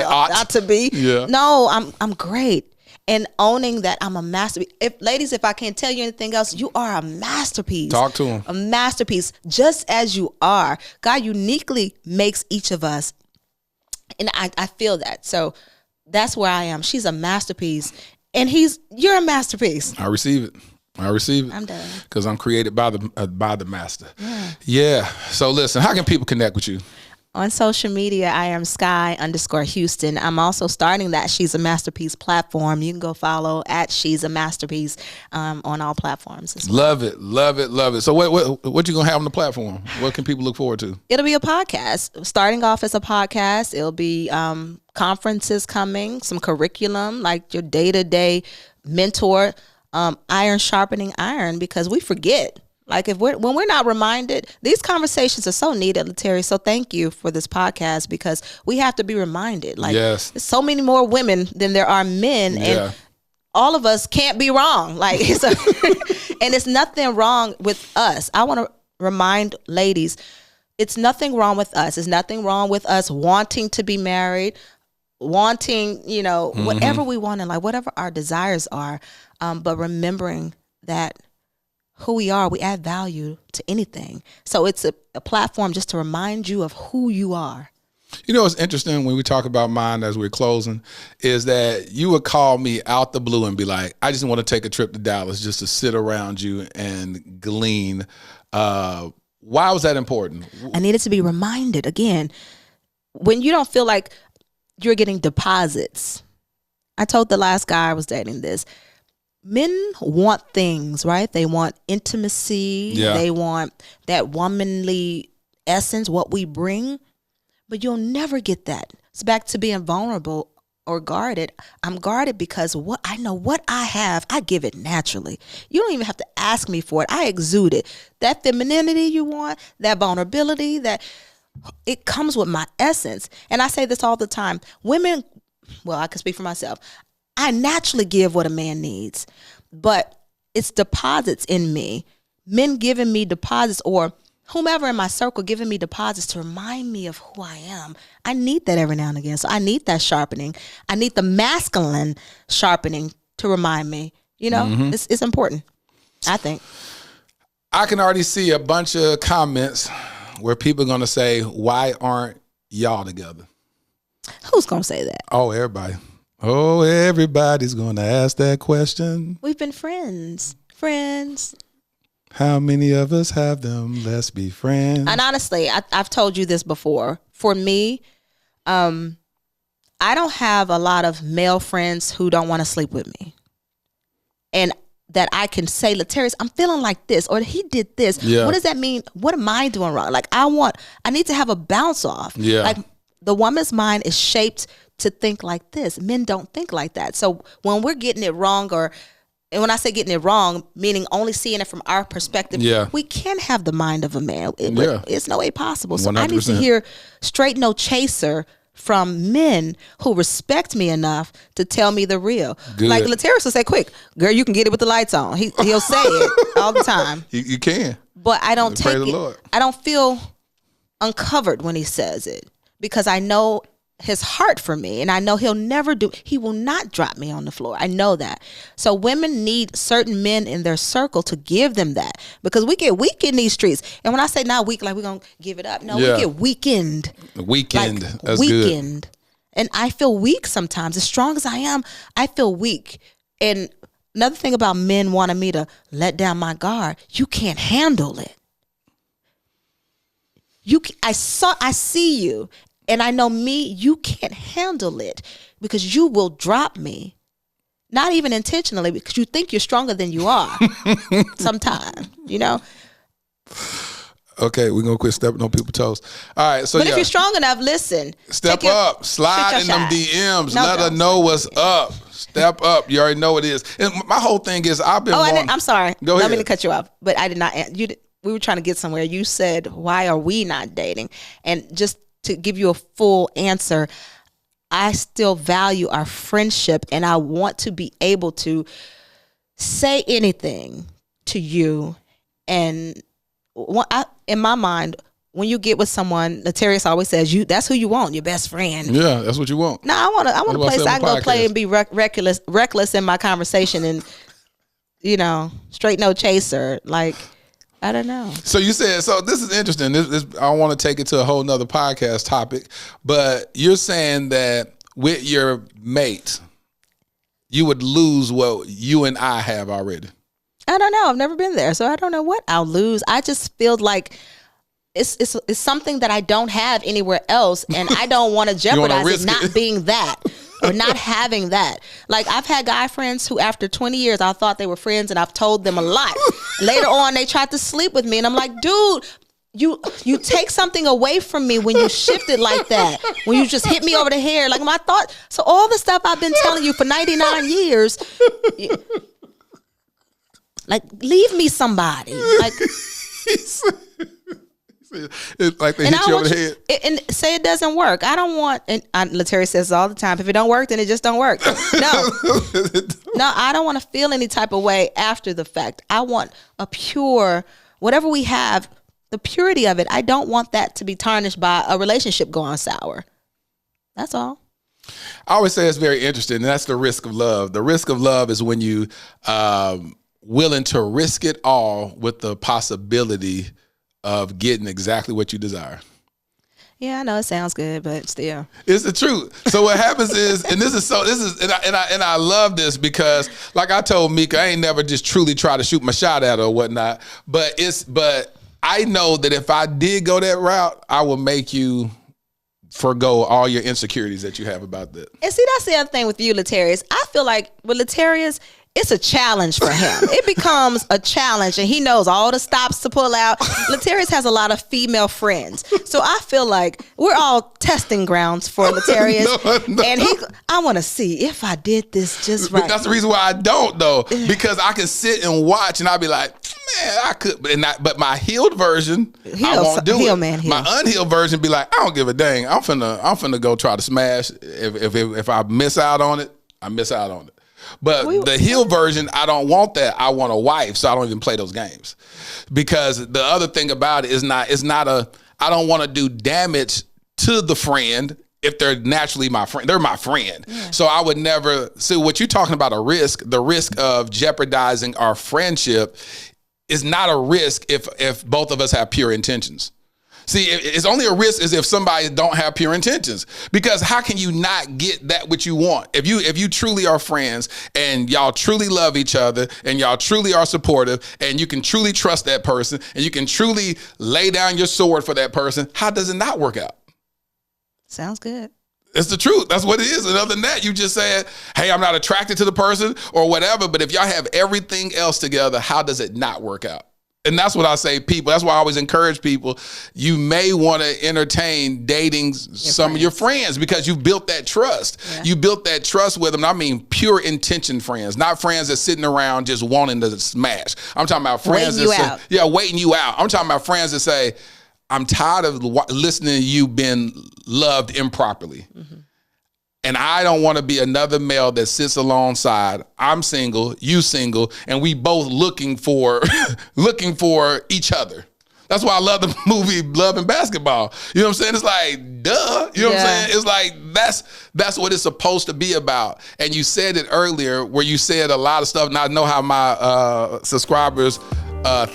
ought to be. Yeah. No, I'm great. And owning that I'm a masterpiece. If I can't tell you anything else, you are a masterpiece. Talk to him. A masterpiece, just as you are. God uniquely makes each of us. And I feel that. So that's where I am. She's a masterpiece. And you're a masterpiece. I receive it. I'm done. Because I'm created by the master. Yeah. So listen, how can people connect with you? On social media, I am Sky_Houston. I'm also starting that She's a Masterpiece platform. You can go follow at She's a Masterpiece on all platforms as well. Love it. So what you gonna have on the platform? What can people look forward to? It'll be a podcast. Starting off as a podcast. It'll be conferences coming, some curriculum, like your day-to-day mentor, iron sharpening iron, because we forget. Like when we're not reminded, these conversations are so needed, Laterras. So thank you for this podcast, because we have to be reminded. Like there's so many more women than there are men, and all of us can't be wrong. Like and it's nothing wrong with us. I want to remind ladies, it's nothing wrong with us. It's nothing wrong with us wanting to be married, wanting, whatever we want in life, whatever our desires are. But remembering that who we are, we add value to anything. So it's a platform just to remind you of who you are. You know what's interesting when we talk about mine as we're closing is that you would call me out the blue and be like, I just want to take a trip to Dallas just to sit around you and glean. Why was that important? I needed to be reminded again, when you don't feel like you're getting deposits. I told the last guy I was dating this. Men want things, right? They want intimacy. Yeah. They want that womanly essence, what we bring. But you'll never get that. It's back to being vulnerable or guarded. I'm guarded because I know what I have, I give it naturally. You don't even have to ask me for it. I exude it. That femininity you want, that vulnerability, that it comes with my essence. And I say this all the time. Women, well, I can speak for myself. I naturally give what a man needs, but it's deposits in me. Men giving me deposits, or whomever in my circle giving me deposits to remind me of who I am. I need that every now and again. So I need that sharpening. I need the masculine sharpening to remind me. It's important, I think. I can already see a bunch of comments where people are going to say, why aren't y'all together? Who's going to say that? Oh, everybody. Oh, everybody's going to ask that question. We've been friends. How many of us have them? Let's be friends. And honestly, I've told you this before. For me, I don't have a lot of male friends who don't want to sleep with me. And that I can say, Laterras, I'm feeling like this, or he did this. Yeah. What does that mean? What am I doing wrong? Like I need to have a bounce off. Yeah. Like the woman's mind is shaped to think like this. Men don't think like that. So when we're getting it wrong, and when I say getting it wrong, meaning only seeing it from our perspective, we can have the mind of a man. It's no way possible. So 100%. I need to hear straight no chaser from men who respect me enough to tell me the real. Good. Like Laterras will say, quick, girl, you can get it with the lights on. He'll say it all the time. You can. But I don't take it. Lord. I don't feel uncovered when he says it because I know his heart for me, and I know he will not drop me on the floor. I know that. So women need certain men in their circle to give them that, because we get weak in these streets. And when I say not weak, like we're going to give it up. No, we get weakened. That's weakened. Good. And I feel weak sometimes. As strong as I am, I feel weak. And another thing about men wanting me to let down my guard, you can't handle it. I see you. And I know me, you can't handle it because you will drop me. Not even intentionally, because you think you're stronger than you are sometimes, Okay, we're going to quit stepping on people's toes. All right, so but if you're strong enough, listen. Step up. Slide in them DMs. Let her know what's up. Step up. You already know what it is. And my whole thing is I'm sorry. Go ahead. Let me cut you off. But I did not. We were trying to get somewhere. You said, why are we not dating? And just to give you a full answer, I still value our friendship, and I want to be able to say anything to you. And in my mind, when you get with someone, Laterras always says, that's who you want, your best friend. Yeah, that's what you want. No, I want a place I can go play and be reckless in my conversation, and straight no chaser. Like, I don't know. So you said, so this is interesting. This I want to take it to a whole nother podcast topic, but you're saying that with your mate, you would lose what you and I have already. I don't know. I've never been there, so I don't know what I'll lose. I just feel like it's something that I don't have anywhere else, and I don't want to jeopardize it not being that. Or not having that. Like, I've had guy friends who after 20 years, I thought they were friends and I've told them a lot. Later on, they tried to sleep with me and I'm like, dude, you take something away from me when you shift it like that. When you just hit me over the head. Like, my thought. So all the stuff I've been telling you for 99 years, like, leave me somebody. Like, it's like they hit you over the head. And say it doesn't work. I don't want, and Laterras says all the time, if it don't work, then it just don't work. No, I don't want to feel any type of way after the fact. I want a pure, whatever we have, the purity of it. I don't want that to be tarnished by a relationship going sour. That's all. I always say it's very interesting, and that's the risk of love. The risk of love is when you willing to risk it all with the possibility of getting exactly what you desire. Yeah, I know it sounds good, but still, it's the truth. So what happens is, and I love this because, like I told Mika, I ain't never just truly try to shoot my shot at her or whatnot. But I know that if I did go that route, I will make you forgo all your insecurities that you have about that. And see, that's the other thing with you, Laterras. I feel like with Laterras, it's a challenge for him. It becomes a challenge, and he knows all the stops to pull out. Laterras has a lot of female friends. So I feel like we're all testing grounds for Laterras. No. And I want to see if I did this just right. But that's the reason why I don't, though, because I can sit and watch, and I'll be like, man, I could. But my healed version, I won't do it. My unhealed version be like, I don't give a dang. I'm finna go try to smash. If I miss out on it, I miss out on it. But the heel version, I don't want that. I want a wife, so I don't even play those games. Because the other thing about it is I don't want to do damage to the friend if they're naturally my friend. They're my friend. Yeah. So I would never, see what you're talking about, the risk of jeopardizing our friendship is not a risk if both of us have pure intentions. See, it's only a risk is if somebody don't have pure intentions, because how can you not get that what you want? If you truly are friends and y'all truly love each other and y'all truly are supportive and you can truly trust that person and you can truly lay down your sword for that person, how does it not work out? Sounds good. It's the truth. That's what it is. And other than that, you just said, hey, I'm not attracted to the person or whatever. But if y'all have everything else together, how does it not work out? And that's what I say, people. That's why I always encourage people. You may want to entertain dating some of your friends because you built that trust. Yeah. You built that trust with them. I mean, pure intention friends, not friends that's sitting around just wanting to smash. I'm talking about friends waiting you out. I'm talking about friends that say, I'm tired of listening to you being loved improperly. Mm-hmm. And I don't want to be another male that sits alongside. I'm single, you single, and we both looking for each other. That's why I love the movie Love and Basketball. You know what I'm saying? It's like, duh. You know what I'm saying? It's like, that's what it's supposed to be about. And you said it earlier where you said a lot of stuff, and I know how my subscribers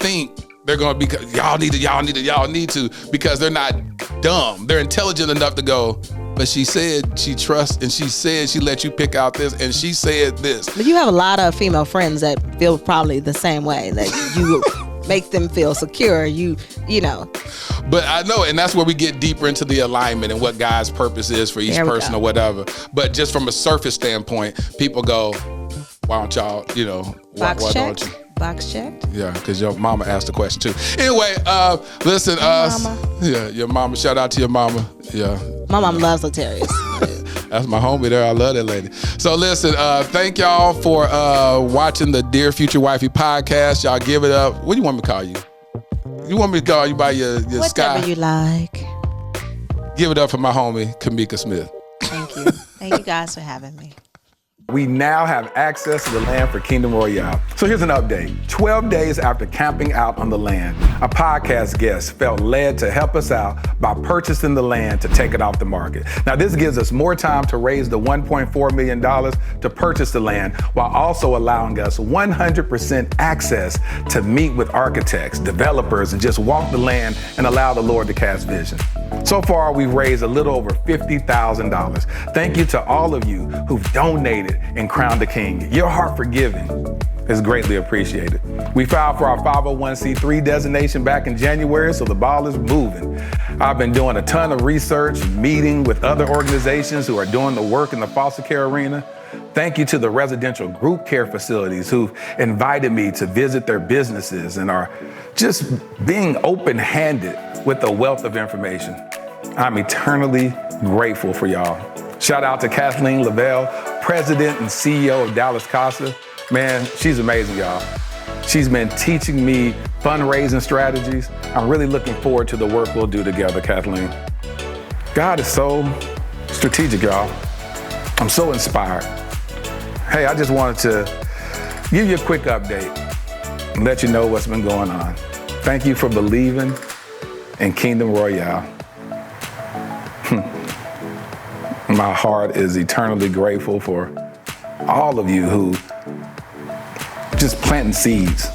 think. They're going to be, y'all need to, because they're not dumb. They're intelligent enough to go, but she said she trusts, and she said she let you pick out this, and she said this. But you have a lot of female friends that feel probably the same way, that you make them feel secure, you know. But I know, and that's where we get deeper into the alignment and what God's purpose is for each person or whatever. But just from a surface standpoint, people go, why don't y'all, why don't you? Box checked? Yeah, because your mama asked the question too. Anyway, listen, your mama, shout out to your mama. Yeah. My mom loves Laterras. That's my homie there. I love that lady. So listen, thank y'all for watching the Dear Future Wifey podcast. Y'all give it up. What do you want me to call you? You want me to call you by your whatever sky? Whatever you like. Give it up for my homie, Kamika Smith. Thank you. Thank you guys for having me. We now have access to the land for Kingdom Royale. So here's an update. 12 days after camping out on the land, a podcast guest felt led to help us out by purchasing the land to take it off the market. Now this gives us more time to raise the $1.4 million to purchase the land, while also allowing us 100% access to meet with architects, developers, and just walk the land and allow the Lord to cast vision. So far, we've raised a little over $50,000. Thank you to all of you who've donated and crowned a king. Your heart for giving is greatly appreciated. We filed for our 501c3 designation back in January, so the ball is moving. I've been doing a ton of research, meeting with other organizations who are doing the work in the foster care arena. Thank you to the residential group care facilities who've invited me to visit their businesses and are just being open-handed with a wealth of information. I'm eternally grateful for y'all. Shout out to Kathleen Lavelle, President and CEO of Dallas Casa. Man, she's amazing, y'all. She's been teaching me fundraising strategies. I'm really looking forward to the work we'll do together, Kathleen. God is so strategic, y'all. I'm so inspired. Hey, I just wanted to give you a quick update and let you know what's been going on. Thank you for believing in Kingdom Royale. My heart is eternally grateful for all of you who just planting seeds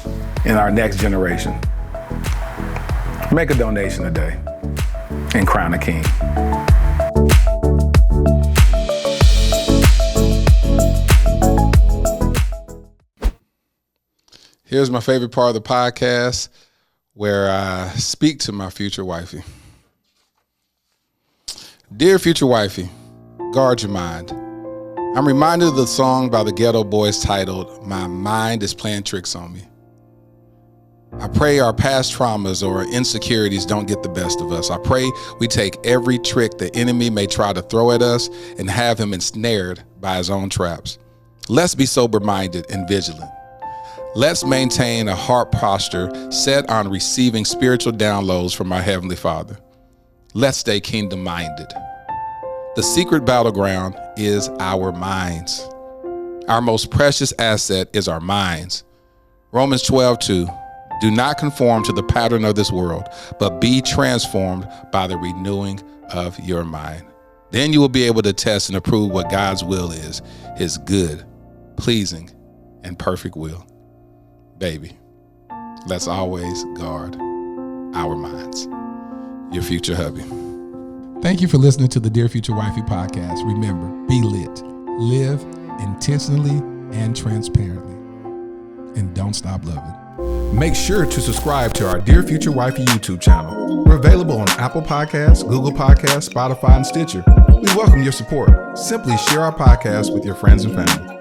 in our next generation. Make a donation today and crown a king. Here's my favorite part of the podcast where I speak to my future wifey. Dear Future Wifey, guard your mind. I'm reminded of the song by the Ghetto Boys titled, My Mind is Playing Tricks on Me. I pray our past traumas or insecurities don't get the best of us. I pray we take every trick the enemy may try to throw at us and have him ensnared by his own traps. Let's be sober-minded and vigilant. Let's maintain a heart posture set on receiving spiritual downloads from our Heavenly Father. Let's stay kingdom-minded. The secret battleground is our minds. Our most precious asset is our minds. Romans 12:2, do not conform to the pattern of this world, but be transformed by the renewing of your mind. Then you will be able to test and approve what God's will is, his good, pleasing, and perfect will. Baby, let's always guard our minds. your future hubby. Thank you for listening to the Dear Future Wifey podcast. Remember, be lit, live intentionally and transparently, and don't stop loving. Make sure to subscribe to our Dear Future Wifey YouTube channel. We're available on Apple Podcasts, Google Podcasts, Spotify, and Stitcher. We welcome your support. Simply share our podcast with your friends and family.